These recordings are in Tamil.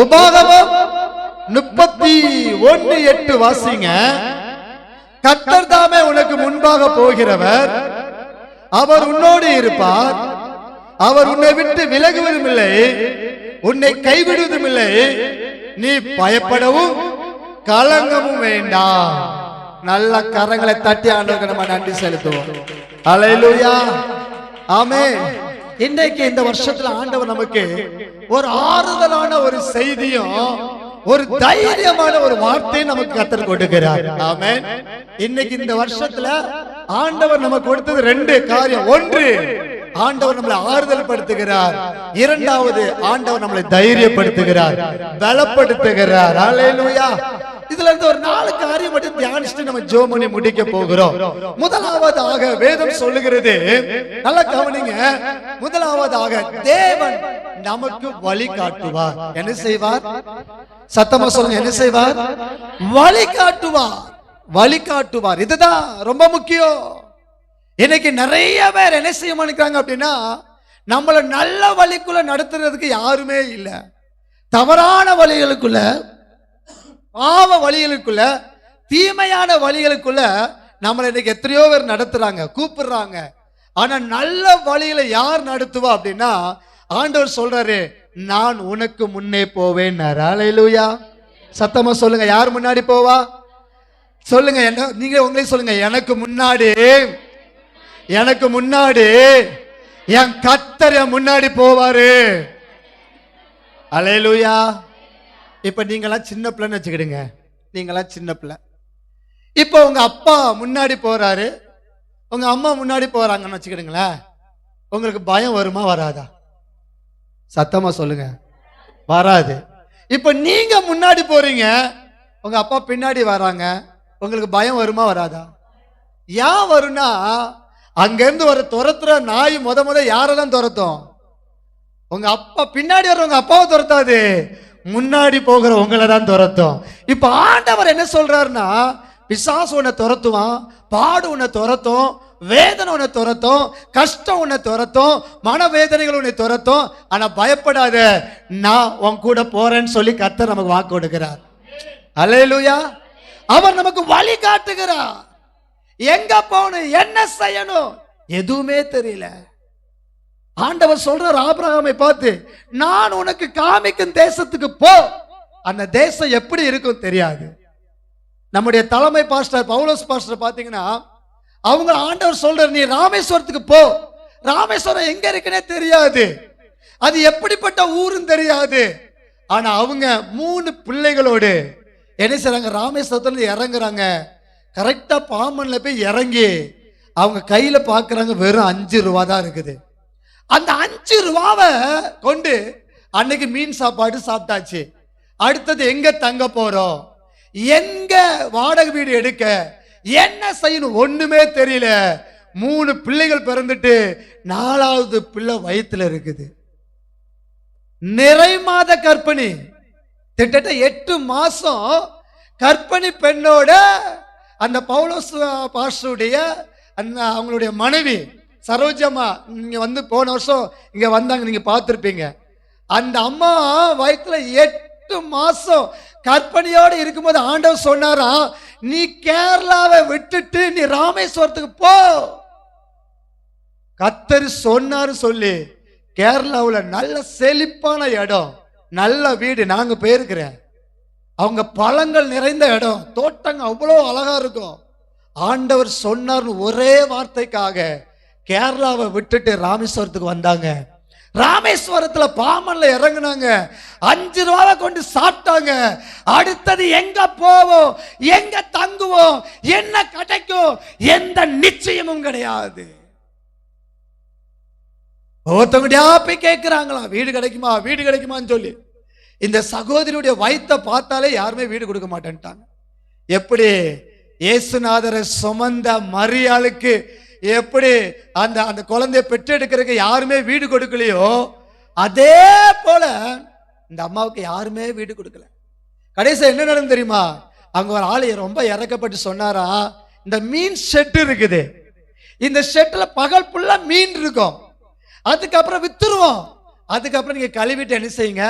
உபாகமம் 31:8 வாசிங்க. கர்த்தர் தாமே உனக்கு முன்பாக போகிறவர், அவர் உன்னோடு இருப்பார், அவர் உன்னை விட்டு விலகுவதும் இல்லை, உன்னை கைவிடுவதும் இல்லை, நீ பயப்படவும் கலங்கமும் வேண்டாம். நல்ல கரங்களை தட்டி ஆண்டவருக்கு நம்ம நன்றி செலுத்துவோம். அல்லேலூயா, ஆமென். இன்றைக்கு இந்த வருஷத்துல ஆண்டவர் நமக்கு ஒரு ஆறுதலான ஒரு செய்தியும் ஒரு தைரியமான ஒரு வார்த்தையை நமக்கு கர்த்தர் கொடுக்கிறார். ஆமென். இன்னைக்கு இந்த வருஷத்துல ஆண்டவர் நமக்கு கொடுத்தது 2 காரியம். ஒன்று, ஆண்டவர் நம்மளை ஆறுதல் படுத்துகிறார். இரண்டாவது, ஆண்டவர் நம்மளை தைரியப்படுத்துகிறார், பலப்படுத்துகிறார். அல்லேலூயா. இதுல இருந்து ஒரு 4 காரியம் மட்டும் தியானிச்சுட்டு நம்ம ஜெபம் பண்ணி முடிக்க போகிறோம். முதலாவதாக வேதம் சொல்லுகிறது, நல்லா கவனிங்க. முதலாவதாக தேவன் நமக்கு வழி காட்டுவார். என்ன செய்வார்? சத்தமா சொல்லுங்க. என்ன செய்வார்? வழி காட்டுவார். வழி காட்டுவார். இதுதான் ரொம்ப முக்கியம். இன்னைக்கு நிறைய பேர் என்ன செய்ய மாட்டேங்கிறாங்க அப்படின்னா, நம்மள நல்ல வழிக்குள்ள நடத்துறதுக்கு யாருமே இல்லை. தவறான வழிகளுக்குள்ள, பாவ வழிகளுக்குள்ள, தீமையான வழிகளுக்குள்ள நம்மளை இன்னைக்கு எத்தனையோ பேர் நடத்துறாங்க, கூப்பிடுறாங்க. ஆனா நல்ல வழியில யார் நடத்துவா அப்படின்னா, ஆண்டவர் சொல்றாரு, நான் உனக்கு முன்னே போவேன். அல்லேலூயா. சத்தமா சொல்லுங்க. யார் முன்னாடி போவா? சொல்லுங்க. என்ன நீங்க உங்களே சொல்லுங்க. எனக்கு முன்னாடி, எனக்கு முன்னாடி என் கர்த்தர் என் முன்னாடி போவாரு. அல்லேலூயா. இப்ப நீங்களாம் சின்ன பிள்ளைன்னு வச்சுக்கிடுங்க. நீங்களாம் சின்ன பிள்ளை. இப்போ உங்க அப்பா முன்னாடி போறாரு, உங்க அம்மா முன்னாடி போறாங்கன்னு வச்சுக்கிடுங்களேன். உங்களுக்கு பயம் வருமா வராதா? சத்தமா சொல்லுங்க. வராது. இப்ப நீங்க முன்னாடி போறீங்க, உங்க அப்பா பின்னாடி வராங்க, உங்களுக்கு பயம் வருமா வராதா? ஏன் வரும்னா, அங்க இருந்து வர துரத்துற நாய் முத யாரெல்லாம் துரத்தும்? உங்க அப்பா. பின்னாடி வர உங்க அப்பாவை துரத்தாது, முன்னாடி போகிற உங்களை தான் துரத்தும். இப்ப ஆண்டவர் என்ன சொல்றாருன்னா, பிசாசு உன்னை துரத்துவான், பாடு உன்னை துரத்தும், வேதனை உன்னை துரத்தும், கஷ்டம் உன்னை துரத்தும், மனவேதனைகள் உன்னை துரத்தும். ஆனா பயப்படாத, நான் உன் கூட போறேன்னு சொல்லி கர்த்தர் நமக்கு வாக்கு கொடுக்கிறார். அல்லேலூயா. அவர் நமக்கு வழி காட்டுகிறார். எங்க போகணும், என்ன செய்யணும், எதுவுமே தெரியல. ஆண்டவர் சொல்றார் ஆபிரகாமை பார்த்து, நான் உனக்கு காமிக்கும் தேசத்துக்கு போ. அந்த தேசம் எப்படி இருக்கும் தெரியாது. நம்முடைய தலைமை பாஸ்டர் பவுலோஸ் பாஸ்டர் பாத்தீங்கன்னா, அவங்க ஆண்டவர் சொல்றார், நீ ராமேஸ்வரத்துக்கு போ. ராமேஸ்வரம் எங்க இருக்குன்னே தெரியாது, அது எப்படிப்பட்ட ஊருன்னு தெரியாது. ஆனா அவங்க 3 பிள்ளைகளோடு என்ன செய்றாங்க, ராமேஸ்வரத்துல இறங்குறாங்க. கரெக்டா பாம்பன்ல போய் இறங்கி அவங்க கையில பாக்குறாங்க, வெறும் 5 ரூபா தான் இருக்குது. அந்த 5 ரூபாவை கொண்டு அன்னைக்கு மீன் சாப்பாடு சாப்பிட்டாச்சு. அடுத்தது எங்க தங்க போறோம், எங்க வாடகை வீடு எடுக்க, என்ன செய்யணும் ஒண்ணுமே தெரியல. 3 பிள்ளைகள் பிறந்துட்டு 4வது பிள்ளை வயிற்றுல இருக்குது. நிறை மாத கர்ப்பிணி, கிட்டத்தட்ட 8 மாசம் கர்ப்பிணி பெண்ணோட அந்த பவுலோஸ் பாஸ்டருடைய அந்த அவங்களுடைய மனைவி சரோஜம்மா நீங்க வந்து போன வருஷம் இங்க வந்தாங்க, நீங்க பார்த்திருப்பீங்க. அந்த அம்மா வயிற்றுல 8 மாசம் கற்பனையோடு இருக்கும்போது ஆண்டவர் சொன்னாரா, நீ கேரளாவை விட்டுட்டு நீ ராமேஸ்வரத்துக்கு போ. கர்த்தர் சொன்னாரு சொல்லி கேரளாவில் நல்ல செழிப்பான இடம், நல்ல வீடு, நாங்க போயிருக்கிறேன். அவங்க பழங்கள் நிறைந்த இடம், தோட்டங்க அவ்வளோ அழகா இருக்கும். ஆண்டவர் சொன்னார் ஒரே வார்த்தைக்காக கேரளாவை விட்டுட்டு ராமேஸ்வரத்துக்கு வந்தாங்க. ராமேஸ்வரத்துல பாம்பன்ல இறங்குனாங்க, 5 ரூபாவை கொண்டு சாப்பிட்டாங்க. அடுத்தது எங்க போவோம், எங்க தங்குவோம், என்ன கிடைக்கும், எந்த நிச்சயமும் கிடையாது. ஒருத்தவங்கடியா போய் கேட்கிறாங்களா, வீடு கிடைக்குமா, வீடு கிடைக்குமான்னு சொல்லி. இந்த சகோதரியுடைய வயித்தை பார்த்தாலே யாருமே வீடு கொடுக்க மாட்டேன்ட்டாங்க. எப்படி இயேசுநாதரை சுமந்த மரியாளுக்கு எப்படி அந்த அந்த குழந்தைய பெற்றெடுக்கிறதுக்கு யாருமே வீடு கொடுக்கலையோ, அதே போல இந்த அம்மாவுக்கு யாருமே வீடு கொடுக்கல. கடைசி என்ன நடந்து தெரியுமா, அங்க ஒரு ஆளு ரொம்ப இறக்கப்பட்டு சொன்னாரா, இந்த மீன் ஷெட் இருக்குது, இந்த ஷெட்ல பகல் ஃபுல்லா மீன் இருக்கும், அதுக்கப்புறம் வித்துருவோம், அதுக்கப்புறம் நீங்க கழுவிட்டு என்ன செய்யுங்க,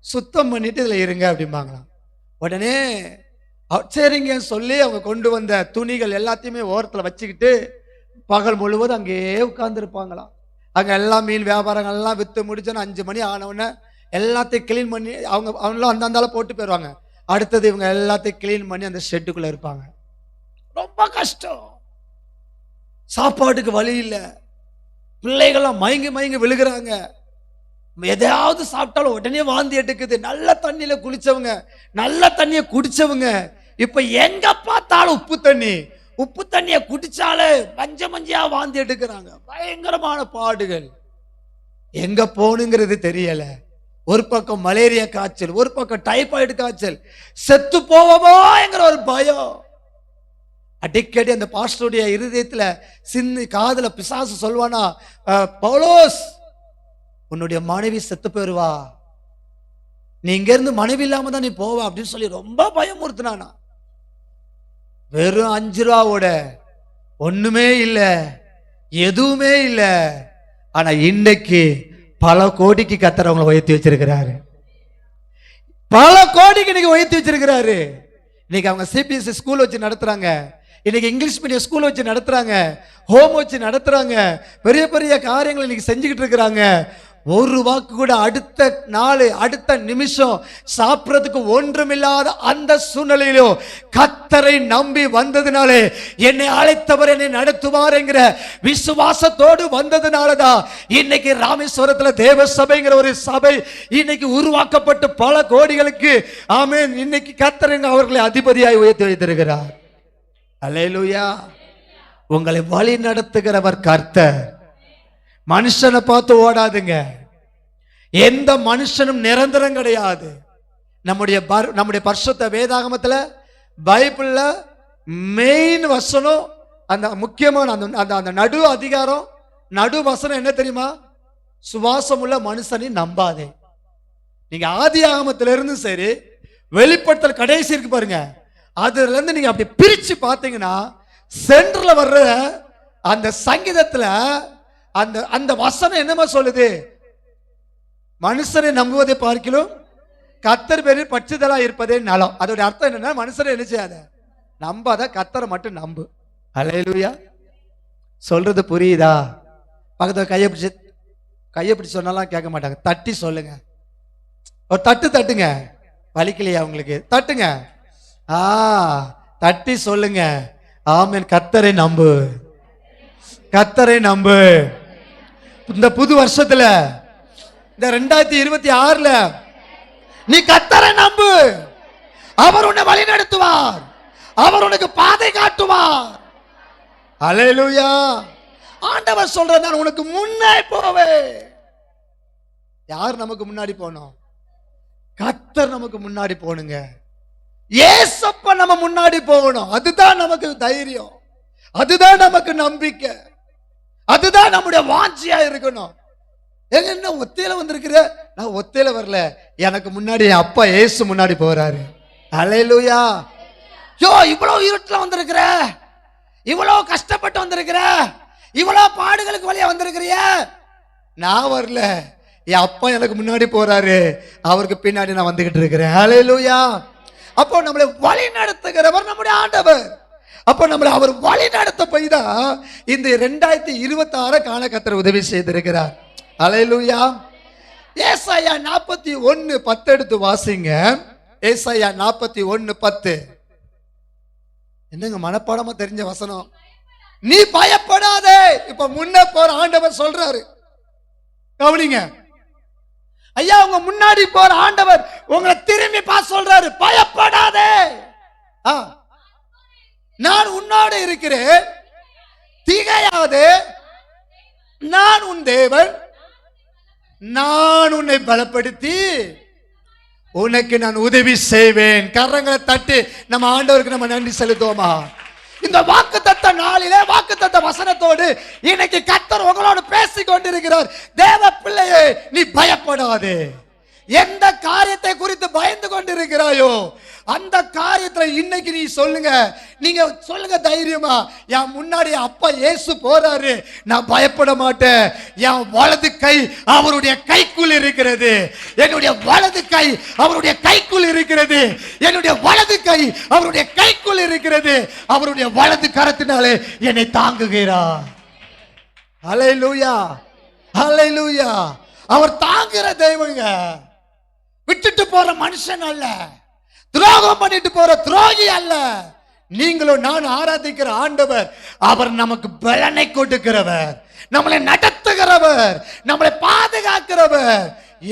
சுத்தம் பண்ணிட்டு இதுல இருங்க அப்படிம்பாங்களாம். உடனே சரிங்க சொல்லி அவங்க கொண்டு வந்த துணிகள் எல்லாத்தையுமே ஓரத்தில் வச்சுக்கிட்டு பகல் முழுவதும் அங்கேயே உட்கார்ந்துருப்பாங்களாம். அங்கே எல்லாம் மீன் வியாபாரங்கள்லாம் விற்று முடிச்சோன்னா 5 மணி ஆனவுடனே எல்லாத்தையும் கிளீன் பண்ணி அவங்களும் அந்தாந்தால போட்டு போயிடுவாங்க. அடுத்தது இவங்க எல்லாத்தையும் கிளீன் பண்ணி அந்த ஷெட்டுக்குள்ள இருப்பாங்க. ரொம்ப கஷ்டம், சாப்பாட்டுக்கு வழி இல்லை, பிள்ளைகள்லாம் மயங்கி மயங்கி விழுகிறாங்க. எதையாவது சாப்பிட்டாலும் உடனே வாந்தி எடுக்குது. நல்ல தண்ணியில குளிச்சவங்க, நல்ல தண்ணியை குடிச்சவங்க இப்ப எங்க பார்த்தாலும் உப்பு தண்ணியை குடிச்சாலே மஞ்சையா வாந்தி எடுக்கிறாங்க. பயங்கரமான பாடுகள். எங்க போகணுங்கிறது தெரியல. ஒரு பக்கம் மலேரியா காய்ச்சல், ஒரு பக்கம் டைபாய்டு காய்ச்சல், செத்து போவோமோ என்கிற ஒரு பயம். அடிக்கடி அந்த பாஸ்டருடைய இருதயத்துல சின்ன காதுல பிசாசு சொல்வானா, பவுலோஸ் உன்னுடைய மனைவி செத்து போயிருவா, நீ இங்க இருந்து மனைவி இல்லாம தான் நீ போவ அப்படின்னு சொல்லி ரொம்ப பயமுறுத்தினானா. வெறும் 5 ரூபாவோட ஒண்ணுமே இல்லை, எதுவுமே இல்லை. ஆனா இன்னைக்கு பல கோடிக்கு கர்த்தர் உயர்த்தி வச்சிருக்கிறாரு. பல கோடிக்கு இன்னைக்கு உயர்த்தி வச்சிருக்கிறாரு. இன்னைக்கு அவங்க சிபிஎஸ்சி ஸ்கூல் வச்சு நடத்துறாங்க, இன்னைக்கு இங்கிலீஷ் மீடியம் ஸ்கூல் வச்சு நடத்துறாங்க, ஹோம் வச்சு நடத்துறாங்க, பெரிய பெரிய காரியங்களை இன்னைக்கு செஞ்சுக்கிட்டு இருக்கிறாங்க. ஒரு வாக்கு கூட அடுத்த நாள் அடுத்த நிமிஷம் சாப்பிட்றதுக்கு ஒன்றுமில்லாத அந்த சூழ்நிலையிலோ கர்த்தரை நம்பி வந்ததுனாலே, என்னை அழைத்தவர் என்னை நடத்துவார் என்கிற விசுவாசத்தோடு வந்ததுனாலதான் இன்னைக்கு ராமேஸ்வரத்துல தேவ சபைங்கிற ஒரு சபை இன்னைக்கு உருவாக்கப்பட்டு பல கோடிகளுக்கு ஆமென் இன்னைக்கு கர்த்தர் அவர்களை அதிபதியாய் உயர்த்தி வைத்திருக்கிறார். அல்லேலூயா. உங்களை வழி நடத்துகிறவர் கர்த்தர். மனுஷனை பார்த்து ஓடாதுங்க. எந்த மனுஷனும் நிரந்தரம் கிடையாது. நம்முடைய பரிசுத்த வேதாகமத்துல பைபிள்ல மெயின் வசனம், அந்த முக்கியமான அந்த நடு அதிகாரம், நடு வசனம் என்ன தெரியுமா? சுவாசம் உள்ள மனுஷனை நம்பாதே. நீங்க ஆதி ஆகமத்திலிருந்து சரி, வெளிப்படுத்தல் கடைசி இருக்கு பாருங்க, அதுல இருந்து நீங்க அப்படி பிரிச்சு பார்த்தீங்கன்னா சென்டர்ல வர்ற அந்த சங்கீதத்துல அந்த வசனம் என்னமா சொல்லுது? மனுஷரை நம்புவதை பார்க்கிலும் கர்த்தர் பேரில் பற்றுதலா இருப்பதே நலம். அதோட அர்த்தம் என்னன்னா, மனுஷரை என்ன செய்யாத, நம்பாத, கர்த்தரை மட்டும் நம்பு. அல்லேலூயா. சொல்றது புரியுதா? பக்கத்துல கையை பிடிச்சு சொன்னாலாம் கேட்க மாட்டாங்க, தட்டி சொல்லுங்க. ஒரு தட்டுங்க. வலிக்கலையா உங்களுக்கு? தட்டுங்க. தட்டி சொல்லுங்க. ஆமென். கர்த்தரை நம்பு, கர்த்தரை நம்பு. இந்த புது வருஷத்துல, இந்த 2026ல நீ கர்த்தரை நம்பு. அவர் உன்னை வழி நடத்துவார், அவர் உனக்கு பாதை காட்டுவார். அல்லேலூயா. ஆண்டவர் சொல்ற, நான் உனக்கு முன்னே போவேன். யார் நமக்கு முன்னாடி போனோம்? கர்த்தர் நமக்கு முன்னாடி போனுங்க. ஏசப்பா நம்ம முன்னாடி போகணும். அதுதான் நமக்கு தைரியம், அதுதான் நமக்கு நம்பிக்கை, அதுதான் நம்முடைய வாஞ்சியா இருக்கணும். என்ன ஒத்தையில வந்திருக்கிற? நான் ஒத்தையில வரல, எனக்கு முன்னாடி என் அப்பா ஏசு முன்னாடி போறாரு. அல்லேலூயா. இவ்வளவு இருட்டுல வந்திருக்கிற, இவ்வளவு கஷ்டப்பட்டு வந்திருக்கிற, இவ்வளவு பாடுகளுக்கு வழியா வந்திருக்கிறிய, நான் வரல, என் அப்பா எனக்கு முன்னாடி போறாரு, அவருக்கு பின்னாடி நான் வந்துகிட்டு இருக்கிறேன். அல்லேலூயா. அப்போ நம்மளை வழி நடத்துகிறவர் நம்முடைய ஆண்டவர். அப்போ நம்மளை அவர் வழி நடத்த போய் தான் இந்த 2026 காண கர்த்தர் உதவி செய்திருக்கிறார். அல்லேலூயா. ஏசாயா 41:10 எடுத்து வாசிங்க. ஏசாயா 41:10. என்னங்க மனப்பாடமா தெரிஞ்ச வசனம். நீ பயப்படாதே. இப்ப முன்ன போற ஆண்டவர் சொல்றாரு, கவனிங்க. ஐயா, உங்க முன்னாடி போற ஆண்டவர் உங்களை திரும்பி பார்த்து சொல்றாரு, பயப்படாதே, நான் உன்னோடு இருக்கிறேன், திகையாதே, நான் உன் தேவன், நான் உன்னை பலப்படுத்தி உனக்கு நான் உதவி செய்வேன். கரங்களை தட்டி நம்ம ஆண்டவருக்கு நம்ம நன்றி செலுத்துவோமா? இந்த வாக்குத்தத்த நாளிலே வாக்குத்தத்த வசனத்தோடு இன்னைக்கு கர்த்தர் உங்களோடு பேசிக் கொண்டிருக்கிறார். தேவ பிள்ளையே, நீ பயப்படாதே. எந்த காரியத்தை குறித்து பயந்து கொண்டிருக்கிறாயோ அந்த காரியத்துல இன்னைக்கு நீ சொல்லுங்க, நீங்க சொல்லுங்க தைரியமா, என் முன்னாடி அப்பா இயேசு போறாரு, நான் பயப்பட மாட்டேன். என் வலது கை அவருடைய கைக்குள் இருக்கிறது, என்னுடைய வலது கை அவருடைய கைக்குள் இருக்கிறது, என்னுடைய வலது கை அவருடைய கைக்குள் இருக்கிறது, அவருடைய வலது கரத்தினாலே என்னை தாங்குகிறார். ஹல்லேலூயா, ஹல்லேலூயா. அவர் தாங்குற தெய்வங்க, விட்டுட்டு போற மனுஷன் அல்ல, துரோகம் பண்ணிட்டு போற துரோகி அல்ல. நீங்களும் நான் ஆராதிக்கிற ஆண்டவர், அவர் நமக்கு பலனை கொடுக்கிறவர், நம்மளை நடத்துகிறவர், நம்மளை பாதுகாக்கிறவர்.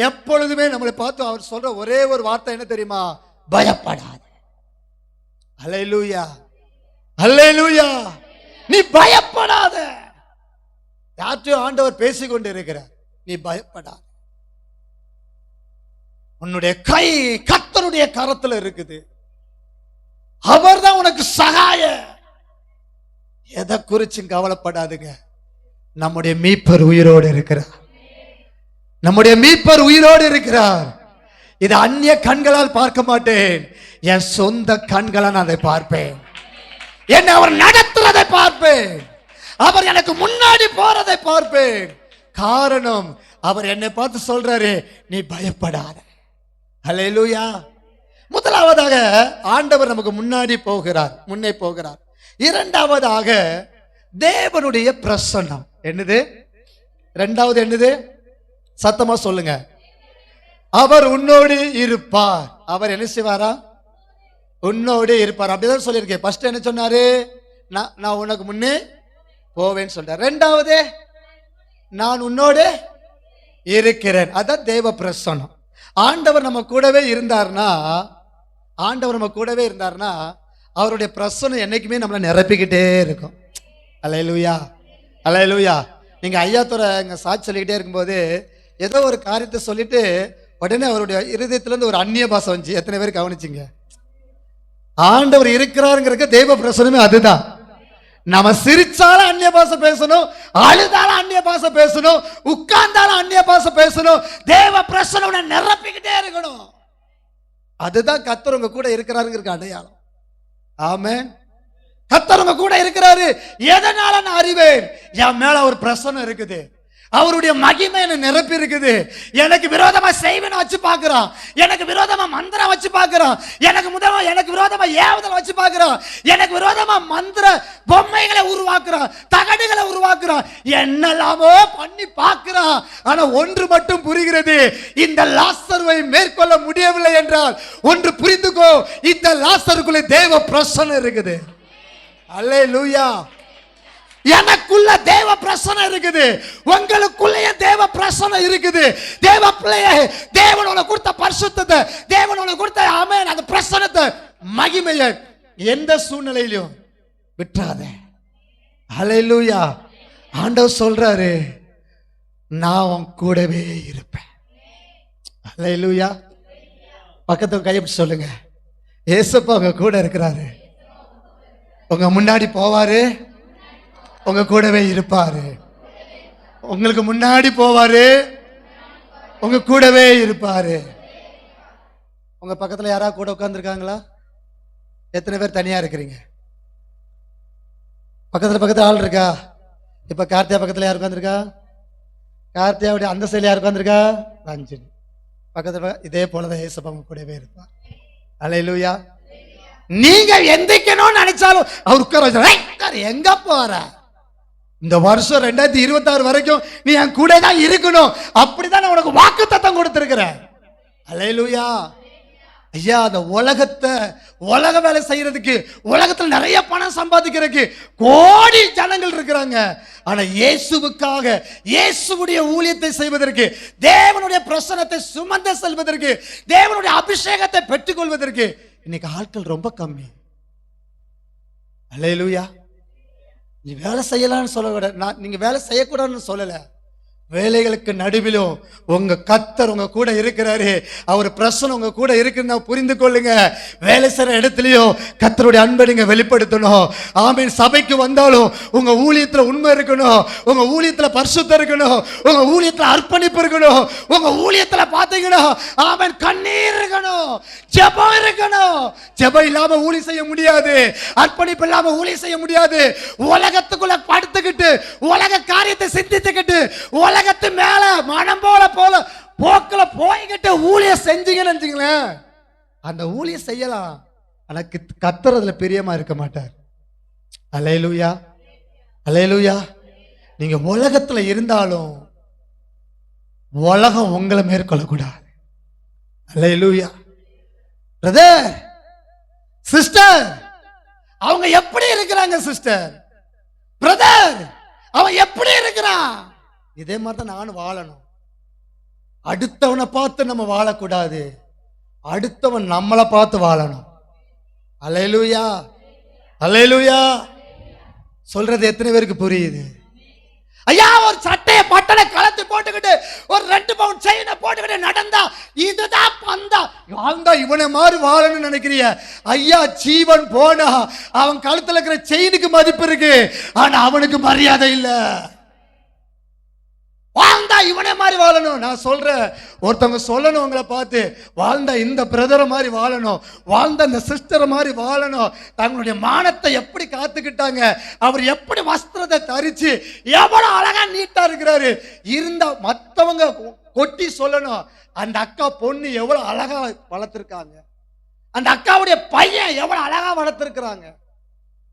எப்பொழுதுமே நம்மளை பார்த்து அவர் சொல்ற ஒரே ஒரு வார்த்தை என்ன தெரியுமா? பயப்படாத. ஹல்லேலூயா, ஹல்லேலூயா. நீ பயப்படாத. யார்கிட்டயும் ஆண்டவர் பேசிக்கொண்டு இருக்கிறார். நீ பயப்படாத. உன்னுடைய கை கர்த்தருடைய கரத்துல இருக்குது. அவர் தான் உனக்கு சகாய. எதை குறிச்சும் கவலைப்படாதுங்க. நம்முடைய மீட்பர் உயிரோடு இருக்கிறார். நம்முடைய மீட்பர் உயிரோடு இருக்கிறார். இது அந்நிய கண்களால் பார்க்க மாட்டேன், என் சொந்த கண்களால் அதை பார்ப்பேன். என்னை அவர் நடத்துறதை பார்ப்பேன். அவர் எனக்கு முன்னாடி போறதை பார்ப்பேன். காரணம், அவர் என்னை பார்த்து சொல்றாரு, நீ பயப்படாத. ஹல்லேலூயா. முதலாவதாக ஆண்டவர் நமக்கு முன்னாடி போகிறார், முன்னே போகிறார். இரண்டாவதாக தேவனுடைய பிரசன்னம். என்னது இரண்டாவது? என்னது? சத்தமா சொல்லுங்க. அவர் உன்னோடு இருப்பார். அவர் என்ன செய்வாரா? உன்னோடு இருப்பார். அப்படிதான் சொல்லியிருக்கேன். ஃபர்ஸ்ட் என்ன சொன்னாரு? நான் உனக்கு முன்னே போவேன்னு சொல்றார். ரெண்டாவது, நான் உன்னோடு இருக்கிறேன். அதான் தேவ பிரசன்னம். ஆண்டவர் நம்ம கூடவே இருந்தார்னா, ஆண்டவர் நம்ம கூடவே இருந்தார்னா அவருடைய பிரசன்னம் என்னைக்குமே நம்மளை நிரப்பிக்கிட்டே இருக்கும். அல்லேலூயா, அல்லேலூயா. நீங்க ஐயாத்துறை எங்க சாட்சி சொல்லிக்கிட்டே இருக்கும்போது ஏதோ ஒரு காரியத்தை சொல்லிட்டு உடனே அவருடைய இருதயத்துல இருந்து ஒரு அந்நிய பாசை வந்துச்சு. எத்தனை பேர் கவனிச்சிங்க? ஆண்டவர் இருக்கிறாருங்கிறதுக்கு தெய்வ பிரசனமே அதுதான். நம்ம சிரிச்சாலும் அந்நிய பாஷை பேசணும், அழுதாலும் அந்நிய பாஷை பேசணும், உட்கார்ந்தாலும் அந்நிய பாஷை பேசணும். தேவ பிரசன்னம் நிரப்பிக்கிட்டே இருக்கணும். அதுதான் கர்த்தர் உங்க கூட இருக்கிறாருங்கிற அடையாளம். ஆமென். கர்த்தர் உங்க கூட இருக்கிறாரு. எதனால நான் அறிவேன்? என் மேல ஒரு பிரசன்னம் இருக்குது. அவருடைய மகிமை என்ன நிரப்பி இருக்குது. எனக்கு விரோதமா செய்வன வச்சு பார்க்கிறான், எனக்கு விரோதமா மந்திரம் வச்சு பார்க்கிறான், எனக்கு விரோதமா ஏவுதல் வச்சு பார்க்கிறான், எனக்கு விரோதமா மந்திர பொம்மைகளை உருவாக்குறான், தகடுகளை உருவாக்குறான், என்னெல்லாமோ பண்ணி பார்க்கிறான். ஆனா ஒன்று மட்டும் புரிகிறது, இந்த லாசருவை மேற்கொள்ள முடியவில்லை என்றால் ஒன்று புரிந்துக்கோ, இந்த லாசருக்குள்ளே தேவ பிரசன்னம் இருக்குது. அல்லேலூயா. எனக்குள்ள தேவ பிரசன்னம் இருக்குது, உங்களுக்குள்ளேயே தேவ பிரசன்னம் இருக்குது. தேவ பிள்ளையே, தேவனோட கொடுத்த பரிசுத்தத்தை, தேவனோட கொடுத்த ஆமென் அந்த பிரசன்னத்தை, மகிமையை எந்த சூழ்நிலையிலும் விட்டுறாத. அல்லேலூயா. ஆண்டவர் சொல்றாரு, நான் உன் கூடவே இருப்பேன். அல்லேலூயா. பக்கத்துல கையப்பிடி சொல்லுங்க, ஏசப்பா உங்க கூட இருக்கிறாரு, உங்க முன்னாடி போவாரு, உங்க கூடவே இருப்பாரு. உங்களுக்கு முன்னாடி போவாரு, உங்க கூடவே இருப்பாரு. உங்க பக்கத்துல யாராவது கூட உட்கார்ந்துருக்காங்களா? எத்தனை பேர் தனியா இருக்கிறீங்க? பக்கத்துல ஆள் இருக்கா? இப்ப கார்த்தியா பக்கத்துல யார் உட்கார்ந்துருக்கா? கார்த்தியாவுடைய அந்த சைடுல யார் உட்கார்ந்துருக்கா? ரஞ்சினி பக்கத்துல. இதே போலதான் ஏசப்பா உங்க கூடவே இருப்பார். அல்லேலூயா. நீங்க எந்திக்கணும்னு நினைச்சாலும் அவர் உட்கார வச்சு, எங்க போற? இந்த வருஷம் 2026 வரைக்கும் நீ என் கூட தான் இருக்கணும். அப்படிதான் நான் உனக்கு வாக்குத்தத்தம் கொடுத்திருக்கிறேன். அல்லேலூயா. ஐயா, அந்த உலக வேலை செய்யறதுக்கு, உலகத்தில் நிறைய பணம் சம்பாதிக்கிறதுக்கு கோடி ஜனங்கள் இருக்கிறாங்க. ஆனா இயேசுவுக்காக, இயேசுவுடைய ஊழியத்தை செய்வதற்கு, தேவனுடைய பிரசன்னத்தை சுமந்து செல்வதற்கு, தேவனுடைய அபிஷேகத்தை பெற்றுக்கொள்வதற்கு இன்னைக்கு ஆட்கள் ரொம்ப கம்மி. அல்லேலூயா. நீ வேலை செய்யலாம்னு சொல்ல விட, நீங்க வேலை செய்யக்கூடாதுன்னு சொல்லல, வேலைகளுக்கு நடுவிலும் உங்க கர்த்தர் உங்க கூட இருக்கிறாரு. அவர் பிரசன்னம் உங்க கூட இருக்குன்னு புரிந்து கொள்ளுங்க. வேலை செய்ற இடத்துலயும் கர்த்தருடைய அன்பை நீங்க வெளிப்படுத்தணும். ஆமென். சபைக்கு வந்தாலும் உங்க ஊழியத்துல உண்மை இருக்கணும், உங்க ஊழியத்துல பரிசுத்தம் இருக்கணும், உங்க ஊழியத்துல அர்ப்பணிப்பு இருக்கணும், உங்க ஊழியத்துல பாத்தீங்கன்னா ஆமென் கண்ணீர் இருக்கணும், ஜெபம் இருக்கணும். ஜெபம் இல்லாம ஊழியம் செய்ய முடியாது, அர்ப்பணிப்பு இல்லாம ஊழியம் செய்ய முடியாது. உலகத்துக்குள்ள படுத்துக்கிட்டு உலக காரியத்தை சிந்தித்துக்கிட்டு உலகத்து மேல மனம் போல போக்குல போய்கிட்டு ஊழியம் செஞ்சீங்கன்னு நினைச்சீங்களேன், அந்த ஊழியம் செய்யலாம். ஆனா கர்த்தர் அதுல பிரியமா இருக்க மாட்டார். அல்லேலூயா, அல்லேலூயா. நீங்க உலகத்துல இருந்தாலும் உலகம் உங்களை மேற்கொள்ளக்கூடாது. அல்லேலூயா. பிரதர், சிஸ்டர், அவங்க எப்படி இருக்கிறாங்க சிஸ்டர்? பிரதர், அவன் எப்படி இருக்கிறான்? இதே மாதிரி தான் நானும் வாழணும். அடுத்தவனை பார்த்து நம்ம வாழக்கூடாது, அடுத்தவன் நம்மளை பார்த்து வாழணும். அல்லேலூயா, அல்லேலூயா. சொல்றது எத்தனை பேருக்கு புரியுது? ஐயா, ஒரு சட்டையை பட்டனை கலத்து போட்டுக்கிட்டு ஒரு 2 பவுண்ட் செயினை போட்டுக்கிட்டு நடந்தா இதுதான் பந்தா வாழ்ந்தா இவனை மாதிரி வாழணும்னு நினைக்கிறிய? ஐயா, ஜீவன் போனா அவன் கழுத்துல இருக்கிற செயினுக்கு மதிப்பு இருக்கு, ஆனா அவனுக்கு மரியாதை இல்ல. வாழ்ந்தா இவனே மாதிரி வாழணும். நான் சொல்றேன், ஒருத்தவங்க சொல்லணும் உங்களை பார்த்து, வாழ்ந்தா இந்த பிரதரை மாதிரி வாழணும், வாழ்ந்த இந்த சிஸ்டரை மாதிரி வாழணும். தங்களுடைய மானத்தை எப்படி காத்துக்கிட்டாங்க, அவர் எப்படி வஸ்திரத்தை தரிச்சு எவ்வளவு அழகா நீட்டா இருக்கிறாரு இருந்தா மற்றவங்க கொட்டி சொல்லணும், அந்த அக்கா பொண்ணு எவ்வளவு அழகா வளர்த்திருக்காங்க, அந்த அக்காவுடைய பையன் எவ்வளவு அழகா வளர்த்திருக்கிறாங்க.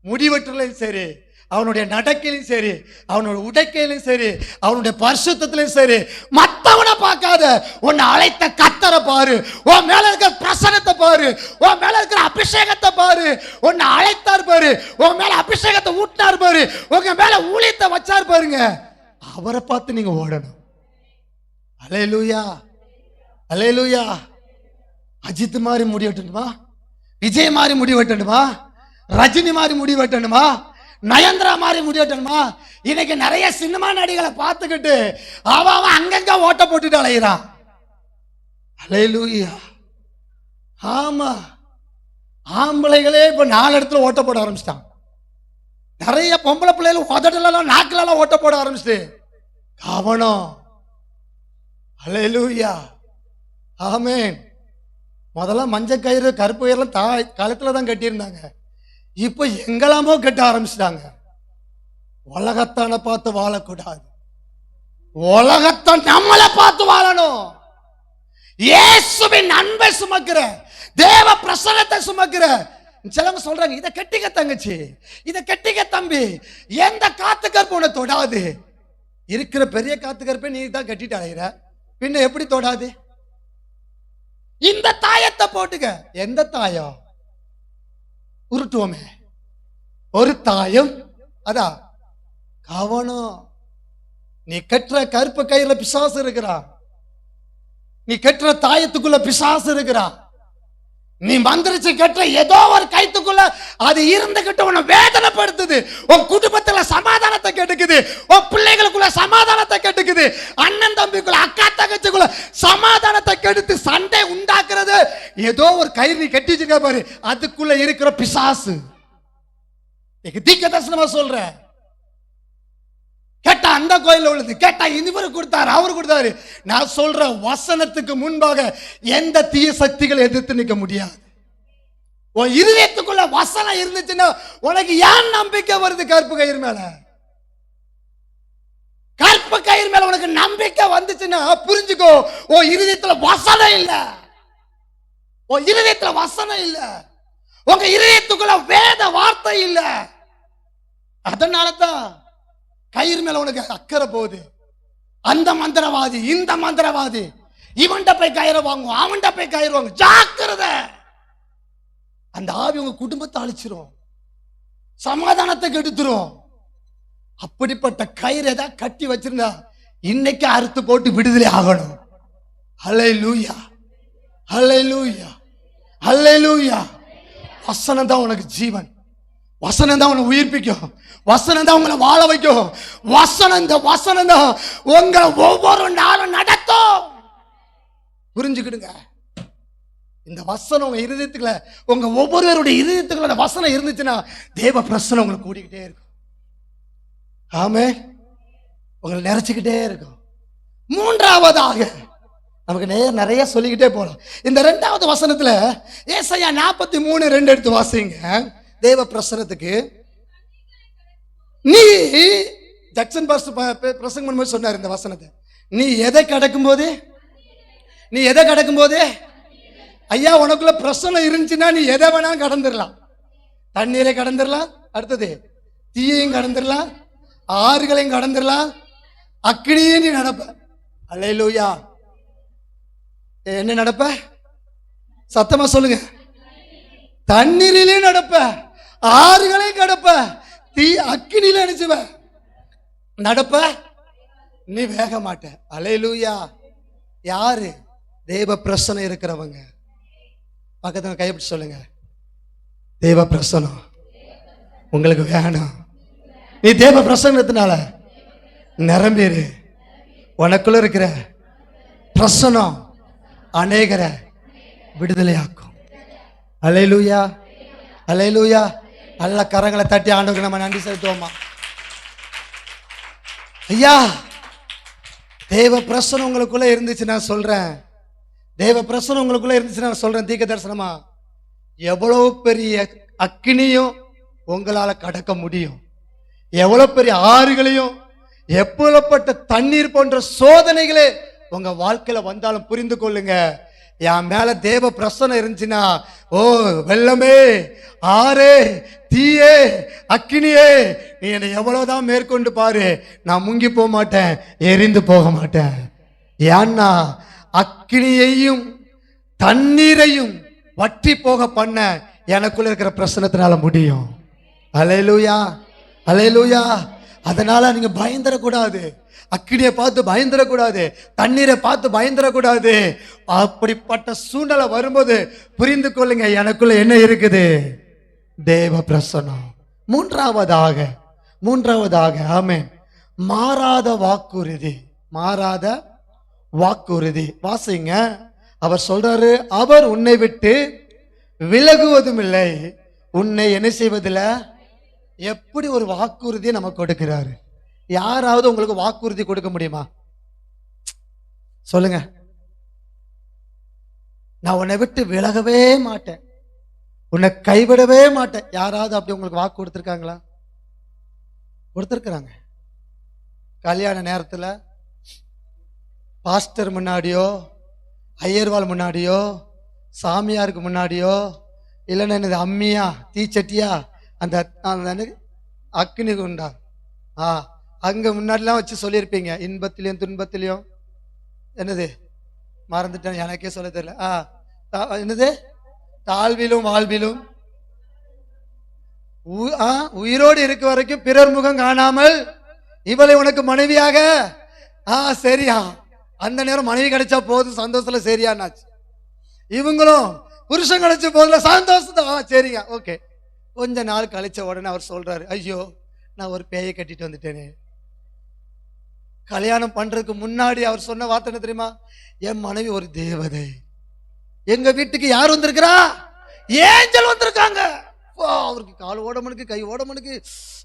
முடிவெட்டுலையும் சரி, அவனுடைய நடக்கையிலும் சரி, அவனுடைய உடைக்கையிலும் சரி, அவனுடைய பரிசுத்தத்திலும் சரி, மற்றவனை பார்க்காத உன்னை அழைத்த கர்த்தரை பாரு, உன் மேல இருக்கிற பிரசன்னத்தை பாரு, உன் மேல இருக்கிற அபிஷேகத்தை பாரு. உன்னை அழைத்தார் பாரு, உன் மேல அபிஷேகத்தை ஊட்டினார் பாரு, உங்க மேல ஊழியத்தை வச்சார் பாருங்க, அவரை பார்த்து நீங்க ஓடணும். அல்லேலூயா, அல்லேலூயா. அஜித் மாதிரி முடி வெட்டணுமா, விஜய் மாதிரி முடி வெட்டணுமா, ரஜினி மாதிரி முடி வெட்டணுமா, நயன்தரா மாதிரி முடிவெட்டணுமா? இன்னைக்கு நிறைய சினிமா நடிகளை பார்த்துக்கிட்டு அவன் அங்கங்க ஓட்ட போட்டுட்டு அலைகிறான். அல்லேலூயா. ஆமா, ஆம்பளைகளே இப்ப 4 இடத்துல ஓட்ட போட ஆரம்பிச்சிட்டான். நிறைய பொம்பளை பிள்ளைகள் உதடலாம் நாக்கிலலாம் ஓட்ட போட ஆரம்பிச்சுட்டு கவனம். அல்லேலூயா, ஆமென். முதல்ல மஞ்சள் கயிறு கருப்பு கயிறுலாம் கழுத்துல தான் கட்டியிருந்தாங்க, இப்ப எங்கெல்லாமோ கட்ட ஆரம்பிச்சிட்டாங்க. உலகத்தான பார்த்து வாழக்கூடாது, உலகத்தை நம்மளை பார்த்து வாழணும். இயேசுவின் அன்பை சுமக்கிற, தேவ பிரசன்னத்தை சுமக்கிற. சிலவங்க சொல்றாங்க, இதை கட்டிக்க தங்கச்சி, இதை கட்டிக்க தம்பி, எந்த காத்து கற்பு உன்னை தொடாது. இருக்கிற பெரிய காத்து கற்பை நீ தான் கட்டிட்டு அலைகிற, பின்ன எப்படி தொடாது? இந்த தாயத்தை போட்டுக்க. எந்த தாயம்? உருட்டுவோமே ஒரு தாயம், அதான் கவனம். நீ கட்டுற கருப்பு கயிறுல பிசாசு இருக்கிறான், நீ கட்டுற தாயத்துக்குள்ள பிசாசு இருக்கிறான், நீ மந்திரிச்சு கட்டுற ஏதோ ஒரு கைத்துக்குள்ள அது இருந்துகிட்டு உன்னை வேதனைப்படுத்துது, உன் குடும்பத்துல சமாதானத்தை கெடுக்குது, உன் பிள்ளைகளுக்குள்ள சமாதானத்தை கெடுக்குது, அண்ணன் தம்பிக்குள்ள அக்கா தங்கச்சிக்குள்ள சமாதானத்தை கெடுத்து சண்டை உண்டாக்குறது ஏதோ ஒரு கயிறு நீ கட்டி வச்சிருக்க பாரு, அதுக்குள்ள இருக்கிற பிசாசு. தீக்க தரிசனமா சொல்ற, கேட்டா அந்த கோயில உள்ளது, கேட்டா இவரு கொடுத்தாரு அவரு கொடுத்தாரு. நான் சொல்ற வசனத்துக்கு முன்பாக எந்த தீய சக்திகளை எதிர்த்து நிற்க முடியாது. உன் இருதயத்துக்குள்ள வசனம் இருந்துச்சுன்னா உனக்கு ஏன் நம்பிக்கை வருது? கற்பு கயிறு மேல, கற்பு கயிறு மேல உனக்கு நம்பிக்கை வந்துச்சுன்னா புரிஞ்சுக்கோ, உன் இருதயத்துல வசனம் இல்ல, உன் இருதயத்துல வசனம் இல்ல, உங்க இருதயத்துக்குள்ள வேத வார்த்தை இல்ல. அதனாலதான் கயிறு மேல உனக்கு அக்கறை போகுது. அந்த மந்திரவாதி இந்த மந்திரவாதி இவன்ட போய் கயிறை வாங்குவோம், அவன்ட போய் கயிறு வாங்க, ஜாக்கிரதை. அந்த ஆவி உங்க குடும்பத்தை அழிச்சிரும், சமாதானத்தை கெடுத்துரும். அப்படிப்பட்ட கயிறு ஏதாவது கட்டி வச்சிருந்தா இன்னைக்கு அறுத்து போட்டு விடுதலை ஆகணும். அல்லேலூயா, அல்லேலூயா, அல்லேலூயா. வசனம் தான் உனக்கு ஜீவன், வசனம் தான் உங்களை உயிர்ப்பிக்கும். வசனம் தான் உங்களை வாழ வைக்கும். இந்த வசனம் தான் உங்களை ஒவ்வொரு நாளும் நடத்தும். புரிஞ்சுக்கிடுங்க. இந்த வசனம் உங்க இருதயத்துக்குள்ள, உங்க ஒவ்வொருவருடைய இருதயத்துக்குள்ள அந்த வசனம் இருந்துச்சுன்னா தேவ பிரசனம் உங்களை கூடிக்கிட்டே இருக்கும். ஆமென். உங்களை நிறைச்சிக்கிட்டே இருக்கும். மூன்றாவதாக நமக்கு நிறைய சொல்லிக்கிட்டே போகலாம். இந்த 2வது வசனத்துல ஏசாயா 43:2 எடுத்து வாசிங்க. தேவ பிரசனத்துக்கு நீ ஜக்சன் பாஸ்டர் பிரசங்கம் பண்ணும்போது சொன்னார் இந்த வசனத்தை. நீ எதை கடக்கும் போது ஐயா உனக்குள்ள பிரசனம் இருந்துச்சுன்னா நீ எதை வேணாலும் கடந்துடலாம். தண்ணீரை கடந்துடலாம், அடுத்தது தீயையும் கடந்துடலாம், ஆறுகளையும் கடந்துடலாம், அக்கினியே நீ நடப்ப. அல்லேலூயா. என்ன நடப்ப? சத்தமா சொல்லுங்க. தண்ணீரிலே நடப்ப, ஆறுகளையும் கடப்ப, தீ அக்கினியில நினைச்சுவ நடப்ப, நீ வேக மாட்ட. அல்லேலூயா. யாரு? தேவ பிரசனம் இருக்கிறவங்க. பக்கத்துல கைப்பிடி சொல்லுங்க, தேவ பிரசனம் உங்களுக்கு வேணும். நீ தேவ பிரசன்னத்தினால நிரம்பிரு. உனக்குள்ள இருக்கிற பிரசனம் அநேகரை விடுதலையாக்கும். அல்லேலூயா, அல்லேலூயா. நல்ல கரங்களை தட்டி ஆண்டவருக்கு நம்ம நன்றி செலுத்துவோமா. ஐயா, தேவ பிரசனம் உங்களுக்குள்ள இருந்துச்சு. நான் சொல்றேன், தேவ பிரசனம் உங்களுக்குள்ள இருந்துச்சு. நான் சொல்றேன் தீர்க்க தரிசனமா, எவ்வளவு பெரிய அக்கினியும் உங்களால கடக்க முடியும். எவ்வளவு பெரிய ஆறுகளையும், எப்பப்பட்ட தண்ணீர் போன்ற சோதனைகளே உங்க வாழ்க்கையில வந்தாலும் புரிந்து கொள்ளுங்க, என் மேல தேவ பிரசனம் இருந்துச்சுன்னா, ஓ வெள்ளமே, ஆறே, தீயே, அக்கினியே, நீ என்னை எவ்வளவுதான் மேற்கொண்டு பாரு, நான் முங்கி போக மாட்டேன், எரிந்து போக மாட்டேன். ஏன்னா அக்கினியையும் தண்ணீரையும் வற்றி போக பண்ண எனக்குள்ள இருக்கிற பிரசனத்தினால முடியும். அல்லேலூயா, அல்லேலூயா. அதனால நீங்க பயந்துடக்கூடாது. அக்கினியை பார்த்து பயந்துடக்கூடாது, தண்ணீரை பார்த்து பயந்துடக்கூடாது. அப்படிப்பட்ட சூழ்நிலை வரும்போது புரிந்து கொள்ளுங்க, எனக்குள்ள என்ன இருக்குது? தேவ பிரசனம். மூன்றாவதாக ஆமென், மாறாத வாக்குறுதி. மாறாத வாக்குறுதி வாசிங்க. அவர் சொல்றாரு, அவர் உன்னை விட்டு விலகுவதும் இல்லை, உன்னை என்ன செய்வதில்லை. எப்படி ஒரு வாக்குறுதியை நமக்கு கொடுக்கிறாரு? யாராவது உங்களுக்கு வாக்குறுதி கொடுக்க முடியுமா? சொல்லுங்க. நான் உன்னை விட்டு விலகவே மாட்டேன், உன்னை கைவிடவே மாட்டேன். யாராவது அப்படி உங்களுக்கு வாக்கு கொடுத்துருக்காங்களா? கொடுத்துருக்குறாங்க. கல்யாண நேரத்தில் பாஸ்டர் முன்னாடியோ, ஐயர்வாள் முன்னாடியோ, சாமியாருக்கு முன்னாடியோ, இல்லைன்னா என்னது அம்மியா, தீச்சட்டியா, அந்த அக்னி குண்டா, அங்க முன்னாடிலாம் வச்சு சொல்லியிருப்பீங்க. இன்பத்திலையும் துன்பத்திலையும் என்னது மறந்துட்டேன், எனக்கே சொல்ல தெரியல. என்னது தாழ்விலும் வாழ்விலும் உயிரோடு இருக்க வரைக்கும் பிறர் முகம் காணாமல் இவளை உனக்கு மனைவியாக. சரியா, அந்த நேரம் மனைவி கிடைச்சா போதும் சந்தோஷத்துல சரியானாச்சு. இவங்களும் புருஷன் கிடைச்ச போதுல சந்தோஷம். சரிங்க, ஓகே. கொஞ்ச நாள் கழிச்ச உடனே அவர் சொல்றாரு, ஐயோ நான் ஒரு பேயை கட்டிட்டு வந்துட்டேனே. கல்யாணம் பண்றதுக்கு முன்னாடி அவர் சொன்ன வார்த்தை என்ன தெரியுமா? என் மனைவி ஒரு தேவதை, எங்க வீட்டுக்கு யார் வந்திருக்கிறா? ஏஞ்சல் வந்திருக்காங்க. அவருக்கு கால் ஓடமனுக்கு, கை ஓடமனுக்கு,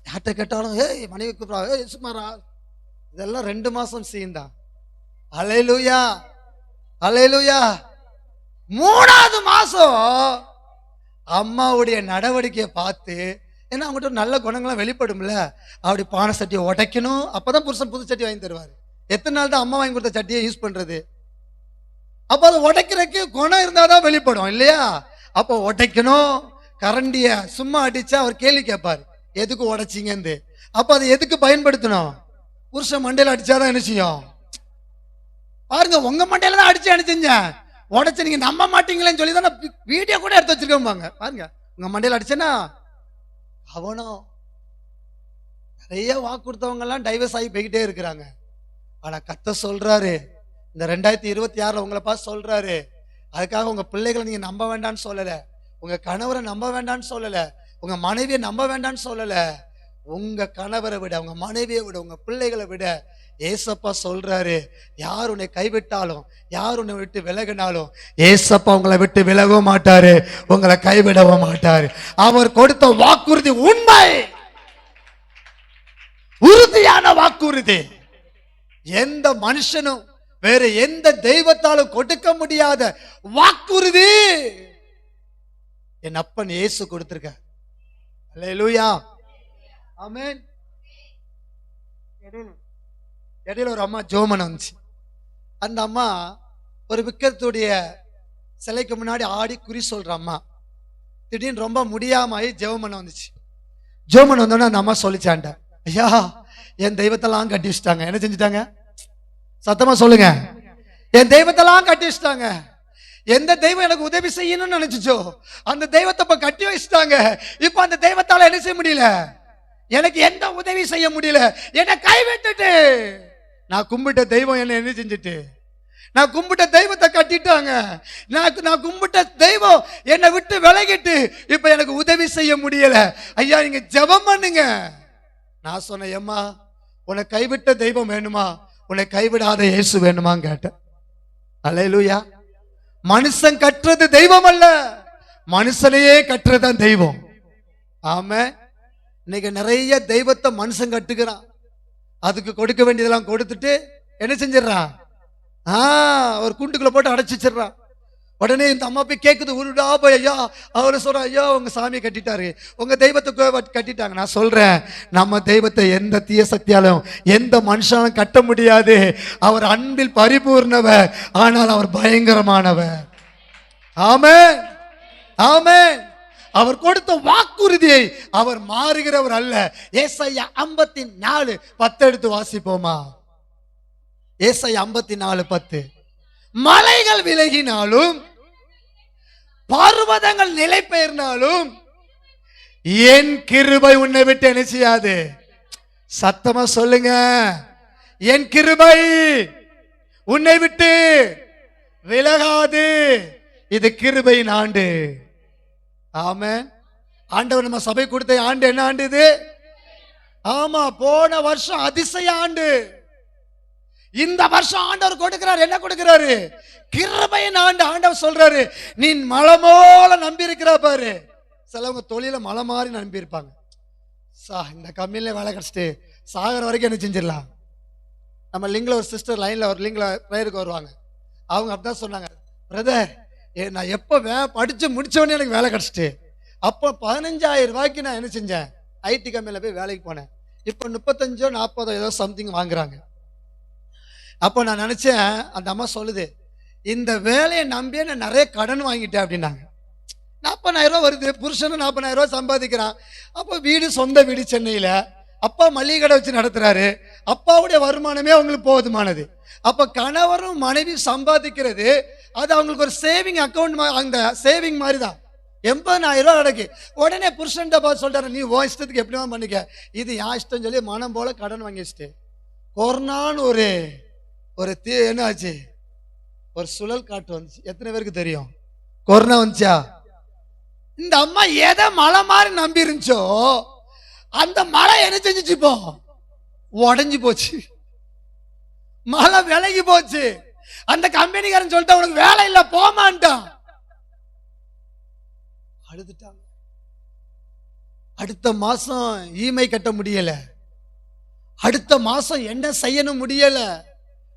யார்கிட்ட கேட்டாலும் ஏய் மனைவி கூப்பிடா, ஏய் சுமாரா. இதெல்லாம் 2 மாசம் சீன்தான். அல்லேலூயா, அல்லேலூயா. 3வது மாசம் அம்மாவுடைய நடவடிக்கையை பார்த்து, ஏன்னா அவங்ககிட்ட நல்ல குணங்கள்லாம் வெளிப்படும்ல, அப்படி பானை சட்டியை உடைக்கணும். அப்பதான் புருஷன் புது சட்டி வாங்கி தருவாரு. எத்தனை நாள் தான் அம்மா வாங்கி கொடுத்த சட்டியை யூஸ் பண்றது? அப்போ அதை உடைக்கிறதுக்கு குணம் இருந்தாதான் வெளிப்படும் இல்லையா? அப்போ உடைக்கணும். கரண்டிய சும்மா அடிச்சா அவர் கேள்வி கேட்பாரு, எதுக்கு உடைச்சிங்கன்னு. அப்ப அதை எதுக்கு பயன்படுத்தணும்? புருஷன் மண்டையில அடிச்சாதான் என்ன செய்யும்? பாருங்க, உங்க மண்டையில தான் அடிச்சு அனுப்பிச்சீங்க, உடைச்சு நீங்க நம்ப மாட்டீங்களேன்னு சொல்லி தான் வீடியோ கூட எடுத்து வச்சிருக்கோம்பாங்க. பாருங்க, உங்க மண்டையில அடிச்சேன்னா அவனும். நிறைய வாக்கு கொடுத்தவங்க எல்லாம் டைவர்ஸ் ஆகி போய்கிட்டே இருக்கிறாங்க. ஆனா கர்த்தர் சொல்றாரு, இந்த 2026 உங்களை பார்த்து சொல்றாரு, அதுக்காக உங்க பிள்ளைகளை நீங்க நம்ப வேண்டாம்னு சொல்லல, உங்க கணவரை நம்ப வேண்டாம்னு சொல்லல, உங்க மனைவியை நம்ப வேண்டாம்னு சொல்லல. உங்க கணவரை விட, உங்க மனைவியை விட, உங்க பிள்ளைகளை விட ஏசப்பா சொல்றாரு, யார் உன்னை கைவிட்டாலும், யார் உன்னை விட்டு விலகினாலும் ஏசப்பா உங்களை விட்டு விலகவும் மாட்டாரு, உங்களை கைவிடவும் மாட்டாரு. அவர் கொடுத்த வாக்குறுதி உண்மை, உறுதியான வாக்குறுதி. எந்த மனுஷனும் வேற எந்த தெய்வத்தாலும் கொடுக்க முடியாத வாக்குறுதி என் அப்பன் இயேசு கொடுத்திருக்க. அல்லேலூயா, ஆமென். இடையில ஒரு அம்மா ஜோமன் வந்துச்சு. அந்த அம்மா ஒரு விக்கிரத்துடைய சிலைக்கு முன்னாடி ஆடி குறி சொல்ற அம்மா. திடீர்னு ரொம்ப முடியாம ஜெபம் வந்துச்சு. ஜெபம் வந்தோடனே அந்த அம்மா சொல்லிச்சாண்ட, ஐயா என் தெய்வத்தெல்லாம் கட்டி வச்சுட்டாங்க. என்ன செஞ்சுட்டாங்க? சத்தமா சொல்லுங்க. என் தெய்வத்தெல்லாம் கட்டி வச்சுட்டாங்க. எந்த தெய்வம் எனக்கு உதவி செய்யணும்னு நினைச்சுச்சோ அந்த தெய்வத்தை இப்ப கட்டி வச்சுட்டாங்க. இப்ப அந்த தெய்வத்தால என்ன செய்ய முடியல, எனக்கு எந்த உதவி செய்ய முடியல. என்னை கைவிட்டுட்டு நான் கும்பிட்ட தெய்வம் என்ன செஞ்சுட்டு, நான் கும்பிட்ட தெய்வத்தை கட்டிட்டாங்க. நான் கும்பிட்ட தெய்வம் என்னை விட்டு விலகிட்டு இப்ப எனக்கு உதவி செய்ய முடியல. ஐயா நீங்க ஜெபம் பண்ணுங்க. நான் சொன்னேன், ஏம்மா உன்னை கைவிட்ட தெய்வம் வேணுமா, உன்னை கைவிடாத இயேசு வேணுமான்னு கேட்டேன். அல்லேலூயா. மனுஷன் கட்டுறது தெய்வம் அல்ல, மனுஷனையே கட்டுறதுதான் தெய்வம். ஆமா, இன்னைக்கு நிறைய தெய்வத்தை மனுஷன் கட்டுக்கிறான். அதுக்கு கொடுக்க வேண்டியதெல்லாம் கொடுத்துட்டு என்ன செஞ்சிடறான், ஒரு குண்டுக்குள்ள போட்டு அடைச்சிடுறான். உடனே இந்த அம்மா போய் கேட்குது, உருடா போய் ஐயா அவரை சொல்ற, ஐயா உங்க சாமியை கட்டிட்டாரு, உங்க தெய்வத்தை கட்டிட்டாங்க. நான் சொல்றேன், நம்ம தெய்வத்தை எந்த தீய சக்தியாலும் எந்த மனுஷனும் கட்ட முடியாது. அவர் அன்பில் பரிபூர்ணவர், ஆனால் அவர் பயங்கரமானவர். ஆமென், ஆமென். அவர் கொடுத்த வாக்குறுதியை அவர் மாறுகிறவர் அல்ல. ஏசாயா 54:10 எடுத்து வாசிப்போமா? ஏசாயா 54:10. மலைகள் விலகினாலும் பர்வதங்கள் நிலை பெயர்ந்தாலும் என் கிருபை உன்னை விட்டு என்ன செய்யாது. சத்தமா சொல்லுங்க, என் கிருபை உன்னை விட்டு விலகாது. இது கிருபையின் ஆண்டு. ஆமென். ஆண்டவர் நம்ம சபை கொடுத்த ஆண்டு என்ன ஆண்டு இது? ஆமா, போன வருஷம் அதிசய ஆண்டு. இந்த வருஷம் ஆண்டவர் கொடுக்கிறார். என்ன கொடுக்கிறாரு? கிருபையின் ஆண்டு. ஆண்டவர் சொல்றாரு, நீ மலை போல நம்பி இருக்கிற பாரு. சிலவங்க தொழில மலை மாதிரி நம்பி இருப்பாங்க. இந்த கம்பெனில வேலை கிடைச்சிட்டு சாகர வரைக்கும் என்ன செஞ்சிடலாம். நம்ம லிங்க்ல ஒரு சிஸ்டர் லைன்ல ஒரு லிங்க்ல ப்ரேயருக்கு வருவாங்க. அவங்க அப்படிதான் சொன்னாங்க, பிரதர் நான் எப்போ படிச்சு முடிச்சவொடனே எனக்கு வேலை கிடைச்சிட்டு, அப்போ 15,000 ரூபாய்க்கு நான் என்ன செஞ்சேன், ஐடி கம்பெனில போய் வேலைக்கு போனேன். இப்போ 35 40 ஏதோ சம்திங் வாங்குறாங்க. அப்போ நான் நினைச்சேன், அந்த அம்மா சொல்லுது, இந்த வேலையை நம்பியே நான் நிறைய கடன் வாங்கிட்டேன் அப்படின்னாங்க. 40,000 ரூபா வருது, புருஷனும் 40,000 ரூபா சம்பாதிக்கிறான். அப்போ வீடு, சொந்த வீடு சென்னையில, அப்பா மளிகை கடை வச்சு நடத்துறாரு. அப்பாவுடைய வருமானமே அவங்களுக்கு போதுமானது. அப்ப கணவரும் மனைவி சம்பாதிக்கிறது அது அவங்களுக்கு ஒரு சேவிங் அக்கௌண்ட், அந்த சேவிங் மாதிரி தான். 80,000 ரூபா கிடக்கு. உடனே புருஷன்ட்ட பார்த்து சொல்றாரு, நீ உன் இஷ்டத்துக்கு எப்படிமா பண்ணிக்க, இது என் இஷ்டம் சொல்லி மனம் போல கடன் வாங்கி வச்சுட்டு கொரோனான்னு ஒரு என்ன ஆச்சு, ஒரு சுழல் காட்டு வந்துச்சு. எத்தனை பேருக்கு தெரியும் கொரோனா வந்துச்சா? இந்த அம்மா எதை மலை மாதிரி நம்பி இருந்துச்சோ அந்த மலை என்ன செஞ்சுச்சு, இப்போ உடஞ்சி போச்சு. மலை விலகி போச்சு. அந்த கம்பெனிக்காரன் சொல்லிட்டு உனக்கு வேலை இல்ல போமான்ட்டான். அழுதுட்டாங்க. அடுத்த மாசம் இஎம்ஐ கட்ட முடியல, அடுத்த மாசம் என்ன செய்யணும் முடியல,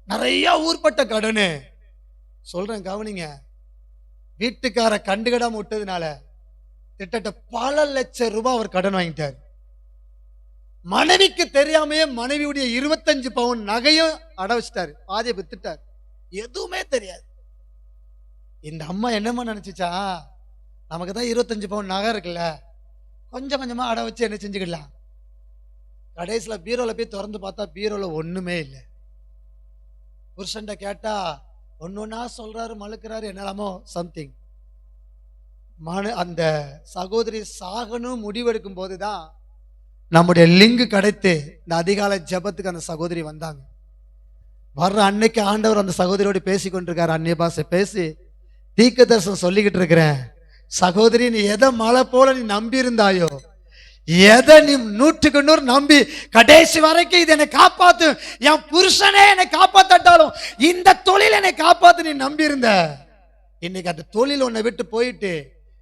நிறைய ஊர்பட்ட கடனு. சொல்றேன் கவனிங்க, வீட்டுக்கார கண்டுகிடாம விட்டதுனால கிட்டத்தட்ட பல லட்சம் ரூபாய் அவர் கடன் வாங்கிட்டார். மனைவிக்கு தெரியாமையே மனைவியுடைய 25 பவுன் நகையும் அட வச்சிட்டாரு, பாதியை வித்துட்டார், எதுவுமே தெரியாது. இந்த அம்மா என்னமா நினைச்சுச்சா, நமக்கு தான் 25 பவுன் நகை இருக்குல்ல, கொஞ்சம் கொஞ்சமா அட வச்சு என்ன செஞ்சுக்கலாம். கடைசியில் பீரோல போய் திறந்து பார்த்தா பீரோல ஒண்ணுமே இல்லை. புருஷன்ட கேட்டா ஒன்னொன்னா சொல்றாரு, மழுக்கிறாரு, என்னலாமோ சம்திங். அந்த சகோதரி சாகனும் முடிவெடுக்கும் போதுதான் நம்முடைய லிங்க் கிடைத்து இந்த அதிகாலை ஜெபத்துக்கு அந்த சகோதரி வந்தாங்க. வர்ற அன்னைக்கு ஆண்டவர் அந்த சகோதரியோடு பேசி கொண்டிருக்காரு. அந்நிய பாஷை பேசி தீர்க்க தரிசனம் சொல்லிக்கிட்டு இருக்கிறேன், சகோதரி, நீ எதை மலை போல நீ நம்பி இருந்தாயோ, எதை நீ 100க்கு 100 நம்பி கடைசி வரைக்கும் இது என்னை காப்பாத்து, என் புருஷனே என்னை காப்பாத்தாட்டாலும் இந்த தொழில் என்னை காப்பாத்து நீ நம்பி இருந்த, இன்னைக்கு அந்த தொழில் உன்னை விட்டு போயிட்டு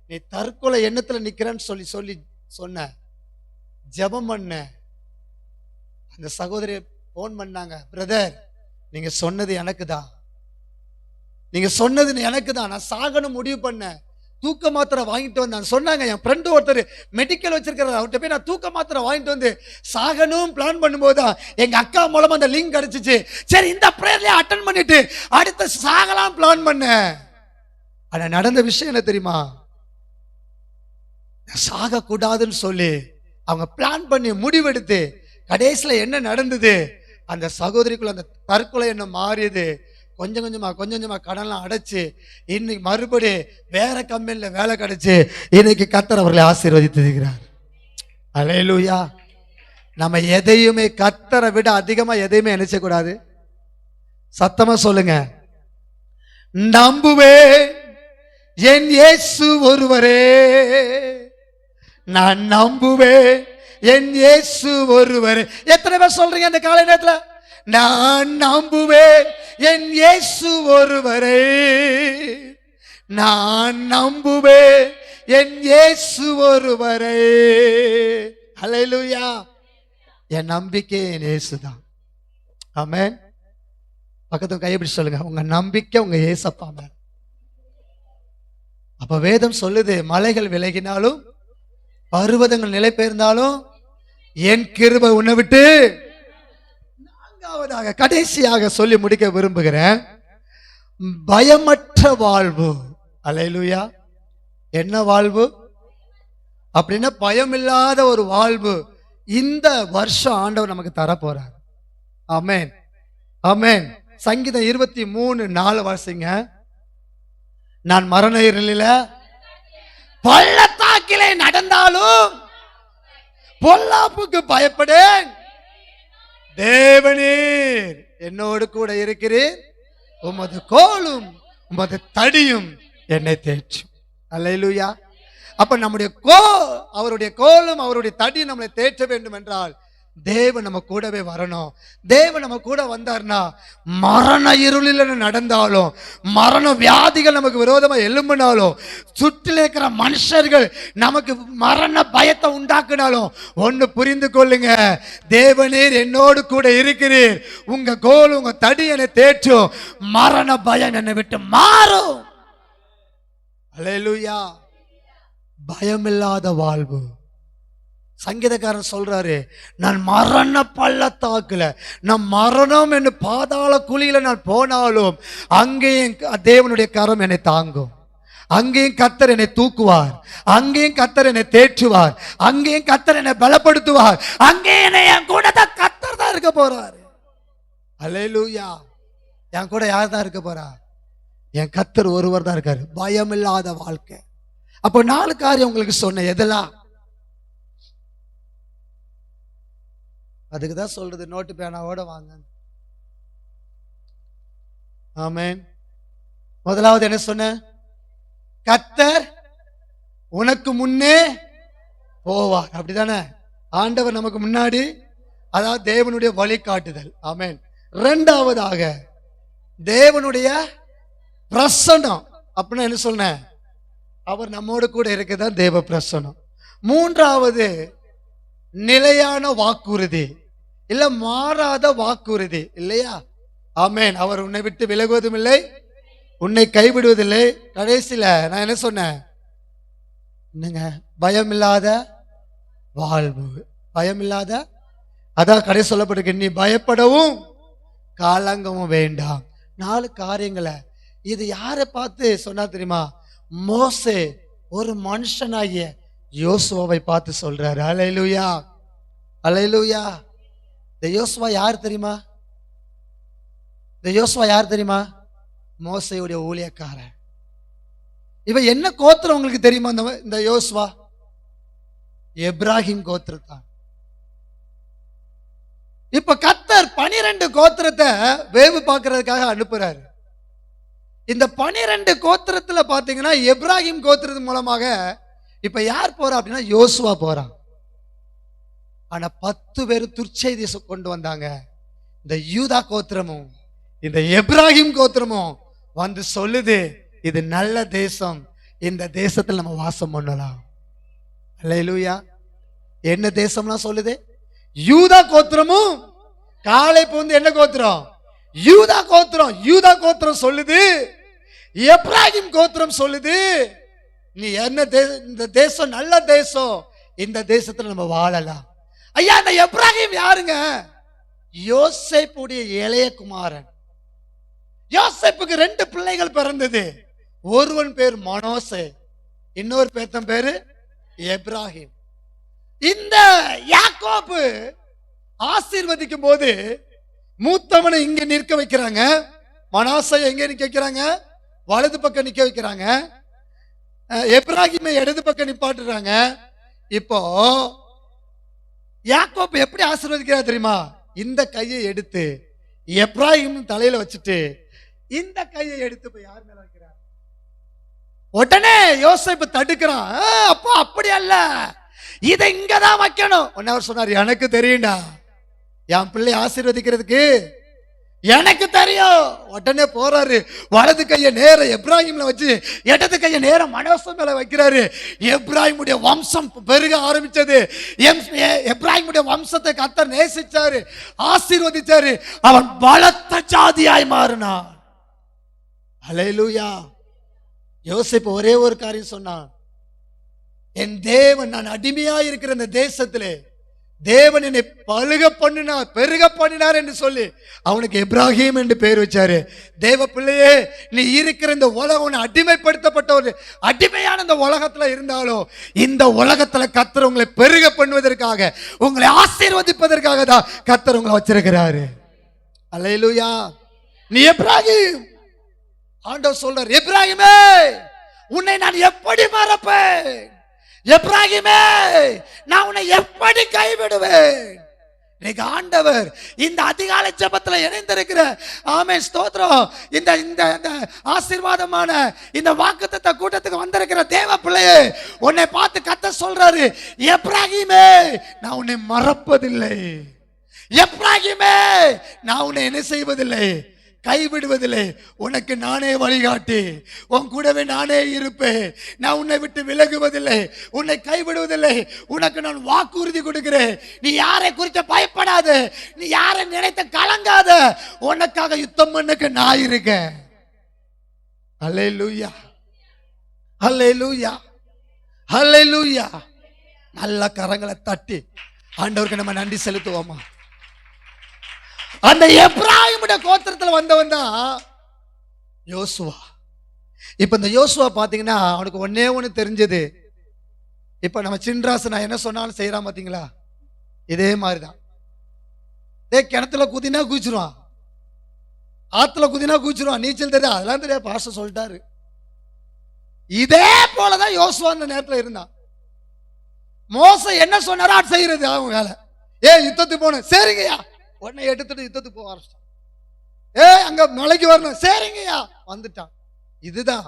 நீ தற்கொலை எண்ணத்துல நிக்கிறேன்னு சொல்லி சொல்லி சொன்ன, ஜெபம் பண்ண. அந்த சகோதரி போன் பண்ணாங்க, பிரதர் நீங்க சொன்னது எனக்கு தான், நீங்க சொன்னது எனக்கு தான், நான் சாகணும் முடிவு பண்ணேன், தூக்க மாத்திரை வாங்கிட்டு வந்தேன் சொன்னாங்க. என் ஃப்ரெண்டு ஒருத்தர் மெடிக்கல் வச்சிருக்கிறார், அவர்கிட்ட போய் நான் தூக்க மாத்திரை வாங்கிட்டு வந்து சாகணும் பிளான் பண்ணும்போது தான் எங்க அக்கா மூலமா அந்த லிங்க் கிடைச்சிச்சு. சரி இந்த பிரேயர்லயே அட்டெண்ட் பண்ணிட்டு அடுத்த சாகலாம் பிளான் பண்ணேன். ஆனா நடந்த விஷயம் என்ன தெரியுமா? சாக கூடாதுன்னு சொல்லி அவங்க பிளான் பண்ணி முடிவெடுத்து கடைசியில என்ன நடந்தது, அந்த சகோதரிக்குள்ள அந்த தற்கொலை என்ன மாறியது. கொஞ்சம் கொஞ்சமா கடன்லாம் அடைச்சு இன்னைக்கு மறுபடி வேற கம்பெனில வேலை கிடைச்சு இன்னைக்கு கர்த்தர் அவர்களை ஆசீர்வதித்திருக்கிறார். அல்லேலூயா. நம்ம எதையுமே கர்த்தரை விட அதிகமா எதையுமே நினைச்ச கூடாது. சத்தமா சொல்லுங்க, நம்புவேன் என் இயேசு ஒருவரே, நான் நம்புவேன் என் இயேசு ஒருவரே. எத்தனை பேர் சொல்றீங்க இந்த காலை நேரத்துல? நான் நம்புவேன் என் இயேசு ஒருவரே, நான் நம்புவேன் என் இயேசு ஒருவரே. அல்லேலூயா. என் நம்பிக்கை என் இயேசு தான். ஆமென். பக்கத்துல கைப்பிடி சொல்லுங்க, உங்க நம்பிக்கை உங்க இயேசப்பா மேல. அப்ப வேதம் சொல்லுது, மலைகள் விலகினாலும் பர்வதங்கள் நிலை பெயர்ந்தாலும் என் கிருபை உன்னை விட்டு. நான்காவதாக கடைசியாக சொல்லி முடிக்க விரும்புகிறேன், பயமற்ற வாழ்வு. அல்லேலூயா. என்ன வாழ்வு அப்படின்னா பயம் இல்லாத ஒரு வாழ்வு இந்த வருஷம் ஆண்டவர் நமக்கு தர போறார். ஆமென், ஆமென். சங்கீதம் 23:4 வாசிங்க. நான் மரண இருளில பள்ளத்தாக்கிலே நடந்தாலும் பொல்லாப்புக்கு பயப்படேன், தேவனீர் என்னோடு கூட இருக்கிறீர், உமது கோலும் உமது தடியும் என்னை தேற்றும். அல்லேலூயா. அப்ப நம்முடைய அவருடைய கோலும் அவருடைய தடியும் நம்மளை தேற்ற வேண்டும் என்றால் தேவன் நம்ம கூடவே வரணும். தேவன் நம்ம கூட வந்தார்னா மரண இருளில் நடந்தாலும், மரண வியாதிகள் நமக்கு விரோதமா எழும்பினாலும், சுற்றில இருக்கிற மனுஷர்கள் நமக்கு மரண பயத்தை உண்டாக்குனாலும் ஒன்னு புரிந்து கொள்ளுங்க, தேவனீர் என்னோடு கூட இருக்கிறீர், உங்க கோல் உங்க தடி என்னை தேற்றும், மரண பயம் என்னை விட்டு மாறும். அல்லேலூயா. பயமில்லாத வாழ்வு. சங்கீதக்காரன் சொல்றாரு, நான் மரண பள்ளத்தாக்குல, நான் மரணம் என்று பாதாள குழியில நான் போனாலும் அங்கேயும் தேவனுடைய கரம் என்னை தாங்கும், அங்கேயும் கர்த்தர் என்னை தூக்குவார், அங்கேயும் கர்த்தர் என்னை தேற்றுவார், அங்கேயும் கர்த்தர் என்னை பலப்படுத்துவார், அங்கேயும் என்னை என் கூட தான் கர்த்தர் தான் இருக்க போறாரு. அல்லேலூயா. என் கூட யார் தான் இருக்க போறா? என் கர்த்தர் ஒருவர் தான் இருக்காரு. பயமில்லாத வாழ்க்கை. அப்போ 4 காரியம் உங்களுக்கு சொன்னேன். எதெல்லாம்? அதுக்கு தான் சொல்றது, நோட்டு பேனாவோட வாங்க. ஆமென். முதலாவது என்ன சொன்ன? கர்த்தர் உனக்கு முன்னே போவார். அப்படிதானே? ஆண்டவர் நமக்கு முன்னாடி, அதாவது தேவனுடைய வழிகாட்டுதல். ஆமென். இரண்டாவதாக தேவனுடைய பிரசன்னம். அப்படின்னா என்ன சொன்ன? அவர் நம்மோடு கூட இருக்கதான் தேவ பிரசன்னம். மூன்றாவது நிலையான வாக்குறுதி, இல்ல மாறாத வாக்குறுதி இல்லையா? ஆமென். அவர் உன்னை விட்டு விலகுவதும் இல்லை, உன்னை கைவிடுவதில்லை. கடைசியில நான் என்ன சொன்னேன்? என்னங்க? பயமில்லாத வாழ்வு. பயமில்லாத, அதான் கடை சொல்லப்பட்டிருக்கு, நீ பயப்படவும் காலங்கவும் வேண்டாம். 4 காரியங்களை. இது யாரை பார்த்து சொன்னா தெரியுமா? மோசே ஒரு மனுஷனாகிய யோசுவாவை பார்த்து சொல்றாரு. அல்லேலூயா, அல்லேலூயா. இந்த யோசுவா யார் தெரியுமா? இந்த யோசுவா யார் தெரியுமா? மோசேயுடைய ஊழியக்காரன். இவன் என்ன கோத்திரம் உங்களுக்கு தெரியுமா? இந்த யோசுவா எப்ராஹிம் கோத்திரத்தான். இப்ப கர்த்தர் 12 கோத்திரத்தை வேவு பார்க்கறதுக்காக அனுப்புறாரு. இந்த 12 கோத்திரத்துல பாத்தீங்கன்னா எப்ராஹிம் கோத்திரத்து மூலமாக இப்ப யார் போறா அப்படின்னா யோசுவா போறான். ஆனா 10 பேர் துர்ச்செய்தி கொண்டு வந்தாங்க. இந்த யூதா கோத்திரமும் இந்த எப்ராஹிம் கோத்திரமும் வந்து சொல்லுது, இது நல்ல தேசம், இந்த தேசத்துல நம்ம வாசம் பண்ணலாம். அல்லேலூயா. என்ன தேசம்லாம் சொல்லுது? யூதா கோத்திரமும் காலேப் வந்து என்ன கோத்திரம்? யூதா கோத்திரம். யூதா கோத்திரம் சொல்லுது, எப்ராஹிம் கோத்திரம் சொல்லுது, நீ என்ன இந்த தேசம் நல்ல தேசம், இந்த தேசத்துல நம்ம வாழலாம். ஐயா, இந்த எப்ராஹிம் யாருங்க? யோசேப்புடைய இளைய குமாரன். யோசேப்புக்கு 2 பிள்ளைகள் பிறந்தது. ஒருவன் பேர் மனோசே, இன்னொரு பேத்தன் பேரு எப்ராஹிம். இந்த யாக்கோபு ஆசீர்வதிக்கும் போது மூத்தவனை இங்க நிற்க வைக்கிறாங்க, மனாசை எங்க நிக்க வைக்கிறாங்க? வலது பக்கம் நிக்க வைக்கிறாங்க, எப்ராஹிமை இடது பக்கம் நிப்பாட்டுறாங்க. இப்போ யாக்கோபு எப்படி ஆசீர்வதிக்கிறார் தெரியுமா? இந்த கையை எடுத்து எப்ராஹிம் தலையில வச்சுட்டு இந்த கையை எடுத்து போய் யார் மேல வைக்கிறார்? உடனே யோசேப்பு தடுக்கிறான். அப்பா அப்படி அல்ல, இதை இங்கதான் வைக்கணும். அவர் சொன்னார், எனக்கு தெரியும்டா, என் பிள்ளை ஆசீர்வதிக்கிறதுக்கு எனக்கு தெரியும். உடனே போறாரு, வலது கையை நேர எப்ராஹிம்ல வச்சு இடது கையை நேர மனோசே மேல வைக்கிறாரு. எப்ராஹிமுடைய வம்சம் பெருக ஆரம்பிச்சது. எப்ராஹிமுடைய வம்சத்தை கர்த்தர் நேசிச்சாரு, ஆசீர்வதிச்சாரு. அவன் பலத்த ஜாதியாய் மாறினான். அல்லேலூயா. யோசேப்பு ஒரே ஒரு காரியம் சொன்னான், என் தேவன், நான் அடிமையா இருக்கிற இந்த தேசத்திலே தேவன் என்னை பழுக பண்ணினார், பெருக பண்ணினார் என்று சொல்லி அவனுக்கு எப்ராஹிம் என்று பெயர் வச்சாரு. தேவ பிள்ளையே, நீ இருக்கிற இந்த உலகம் அடிமைப்படுத்தப்பட்ட ஒரு அடிமையான இந்த உலகத்துல இருந்தாலும் இந்த உலகத்துல கர்த்தர் உங்களை பெருக பண்ணுவதற்காக, உங்களை ஆசீர்வதிப்பதற்காக தான் கர்த்தர் உங்களை வச்சிருக்கிறாரு. அல்லேலூயா. நீ எப்ராஹிம், ஆண்டவர் சொல்றார், எப்ராஹிமே உன்னை நான் எப்படி மறப்பேன்? எப்ராஹிமே நான் உன்னை எப்படி கைவிடுவேன்? இன்னைக்கு ஆண்டவர் இந்த அதிகாலை ஜெபத்துல இணைந்திருக்கிற, ஆமென் ஸ்தோத்திரம், இந்த இந்த ஆசீர்வாதமான இந்த வாக்குத்தத்த கூட்டத்துக்கு வந்திருக்கிற தேவ பிள்ளையே, உன்னை பார்த்து கர்த்தர் சொல்றாரு, எப்ராஹிமே நான் உன்னை மறப்பதில்லை. எப்ராஹிமே நான் உன்னை என்ன செய்வதில்லை? கைவிடுவதில்லை. உனக்கு நானே வழிகாட்டி, உன் கூடவே நானே இருப்பேன். நான் உன்னை விட்டு விலகுவதில்லை, உன்னை கைவிடுவதில்லை. உனக்கு நான் வாக்குறுதி கொடுக்கிறேன். நீ யாரை குறித்து பயப்படாத, நீ யாரை நினைத்து கலங்காத. உனக்காக யுத்தம் பண்ணக்கு நான் இருக்கேன். அல்லேலூயா, அல்லேலூயா, அல்லேலூயா. நல்ல கரங்களை தட்டி ஆண்டவருக்கு நம்ம நன்றி செலுத்துவோமா? அந்த எப்ராஹிமுடைய கோத்திரத்தில் வந்தவன் தான் யோசுவா. இப்ப இந்த யோசுவா பாத்தீங்கன்னா அவனுக்கு ஒன்னே ஒண்ணு தெரிஞ்சது. இப்ப நம்ம சின்ராசு நான் என்ன சொன்னாலும் செய்யறான் பாத்தீங்களா? இதே மாதிரிதான். கிணத்துல குதினா குதிச்சிருவான், ஆத்துல குதினா குதிச்சிருவான். நீச்சல் தெரியாது, அதெல்லாம் தெரியாது, பாஸ்டர் சொல்லிட்டாரு. இதே போலதான் யோசுவா அந்த நேரத்தில் இருந்தான். மோசே என்ன சொன்னாரோ அது செய்யறது அவங்க வேலை. யுத்தத்துக்கு போன, சரிங்கய்யா, உடனே எடுத்துட்டு யுத்தத்துக்கு போக ஆரம்பிச்சான். அங்க மலைக்கு வரணும், சரிங்கய்யா, வந்துட்டான். இதுதான்.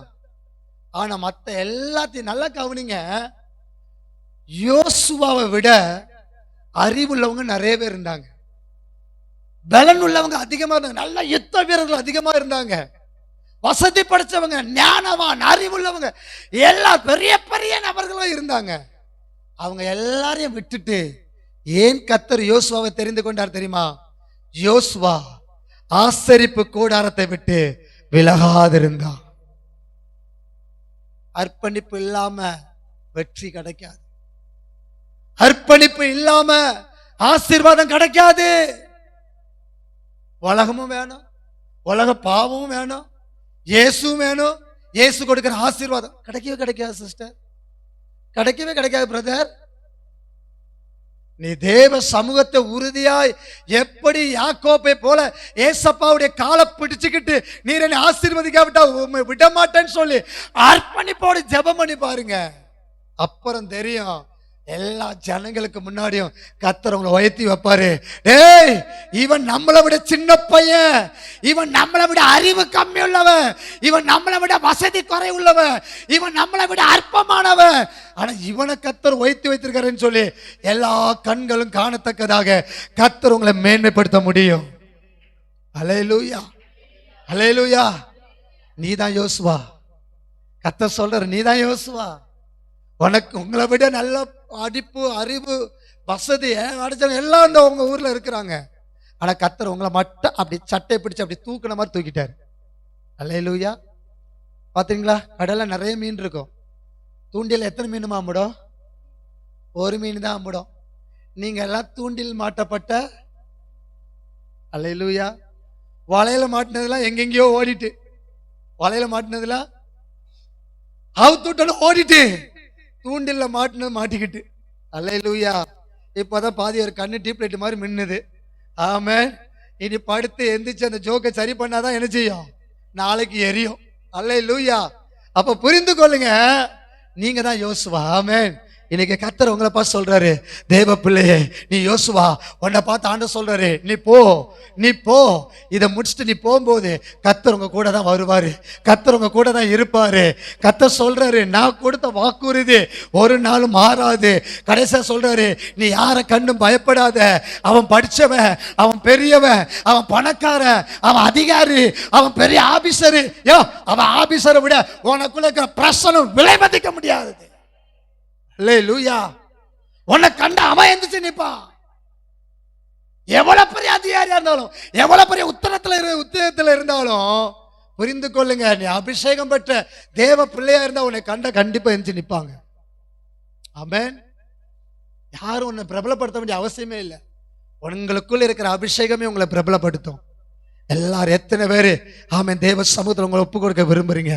ஆனா மத்த எல்லாத்தையும் நல்லா கவனிங்க, யோசுவாவை விட அறிவுள்ளவங்க நிறைய பேர் இருந்தாங்க, பலன் உள்ளவங்க அதிகமா இருந்தாங்க, நல்ல யுத்த வீரர்கள் அதிகமா இருந்தாங்க, வசதி படைச்சவங்க, ஞானவான், அறிவுள்ளவங்க, எல்லா பெரிய பெரிய நபர்களும் இருந்தாங்க. அவங்க எல்லாரையும் விட்டுட்டு ஏன் கர்த்தர் யோசுவாவை தெரிந்து கொண்டார் தெரியுமா? யோசுவா ஆசரிப்பு கூடாரத்தை விட்டு விலகாதிருந்தான். அர்ப்பணிப்பு இல்லாம வெற்றி கிடைக்காது, அர்ப்பணிப்பு இல்லாம ஆசீர்வாதம் கிடைக்காது. உலகமும் வேணும், உலக பாவமும் வேணும், இயேசுவும் வேணும். இயேசு கொடுக்கிற ஆசீர்வாதம் கிடைக்கவே கிடைக்காது சிஸ்டர், கிடைக்கவே கிடைக்காது பிரதர். நீ தேவ சமூகத்தை உறுதியாய் எப்படி யாக்கோபை போல ஏசப்பாவுடைய காலை பிடிச்சுக்கிட்டு நீர் என்னை ஆசீர்வதிக்காவிட்டா விட மாட்டேன்னு சொல்லி அர்ப்பணிப்போடு ஜெபம் பண்ணி பாருங்க. அப்புறம் தெரியும் எல்லா ஜனங்களுக்கு முன்னாடியும் கர்த்தர் உங்களை உயர்த்தி வைப்பாரு. டேய், இவன் நம்மளை விட சின்ன பையன், இவன் நம்மளை விட அறிவு கம்மி உள்ளவன், இவன் நம்மளை விட வசதி குறை உள்ளவன், இவன் நம்மளை விட அற்பமானவன், ஆனா இவனை கர்த்தர் உயர்த்தி வைத்திருக்காருன்னு சொல்லி எல்லா கண்களும் காணத்தக்கதாக கர்த்தர் உங்களை மேன்மைப்படுத்த முடியும். அல்லேலூயா, அல்லேலூயா. நீதான் யோசுவா. கர்த்தர் சொல்றாரு, நீதான் யோசுவா. உனக்கு உங்களை விட நல்ல படிப்பு, அறிவு, வசதி அடிச்சவங்க எல்லாம் இந்த உங்க ஊர்ல இருக்கிறாங்க. ஆனா கர்த்தர் உங்களை மட்டும் அப்படி சட்டை பிடிச்சு அப்படி தூக்குன மாதிரி தூக்கிட்டாரு. அல்லேலூயா. பாத்தீங்களா, கடல்ல நிறைய மீன் இருக்கும். தூண்டில் எத்தனை மீனுமா அம்பிடும்? ஒரு மீன் தான் அம்பிடும். நீங்க எல்லாம் தூண்டில் மாட்டப்பட்ட, அல்லேலூயா, வலையில மாட்டினதுலாம் எங்கெங்கயோ ஓடிட்டு, வலையில மாட்டினதுலாம் அவுத்துட்டோன்னு ஓடிட்டு, தூண்டில்ல மாட்டினது மாட்டிக்கிட்டு. அல்லேலூயா. இப்பதான் பாதி ஒரு கண்ணு டீப் லைட் மாதிரி மின்னுது. ஆமென். இனி படுத்து எந்திரிச்சு அந்த ஜோக்கை சரி பண்ணாதான் என்ன செய்யும்? நாளைக்கு எரியும். அல்லேலூயா. அப்ப புரிந்து கொள்ளுங்க, நீங்க தான் யோசுவா. ஆமென். இன்னைக்கு கர்த்தர் உங்களை பார்த்து சொல்றாரு, தேவ பிள்ளையே, நீ யோசுவா. உன்னை பார்த்து ஆண்டவர் சொல்றாரு, நீ போ, நீ போ. இதை முடிச்சுட்டு நீ போகும்போது கர்த்தர் உங்க கூட தான் வருவாரு, கர்த்தர் உங்க கூட தான் இருப்பாரு. கர்த்தர் சொல்றாரு, நான் கொடுத்த வாக்குறுதி ஒரு நாளும் மாறாது. கடைசியா சொல்றாரு, நீ யாரை கண்டும் பயப்படாத. அவன் படிச்சவன், அவன் பெரியவன், அவன் பணக்காரன், அவன் அதிகாரி, அவன் பெரிய ஆபீசரு. அவன் ஆபீசரை விட உனக்குள்ள இருக்கிற பிரச்சனை விலை மதிக்க முடியாது. அல்லேலூயா. உன்னை கண்ட அவன் எந்திரிச்சு நிப்பான். எவ்வளவு பெரிய அதிகாரியா இருந்தாலும், எவ்வளவு பெரிய உத்திரத்துல இருந்தாலும் புரிந்து கொள்ளுங்க, நீ அபிஷேகம் பெற்ற தேவ பிள்ளையா இருந்தா உன்னை கண்ட கண்டிப்பா எந்திரிச்சு நிப்பாங்க. ஆமென். யாரும் உன்னை பிரபலப்படுத்த வேண்டிய அவசியமே இல்லை. உங்களுக்குள்ள இருக்கிற அபிஷேகமே உங்களை பிரபலப்படுத்தும். எல்லாரும் எத்தனை பேரு ஆமென் தேவ சமூகத்தில் உங்களை ஒப்பு கொடுக்க விரும்புறீங்க?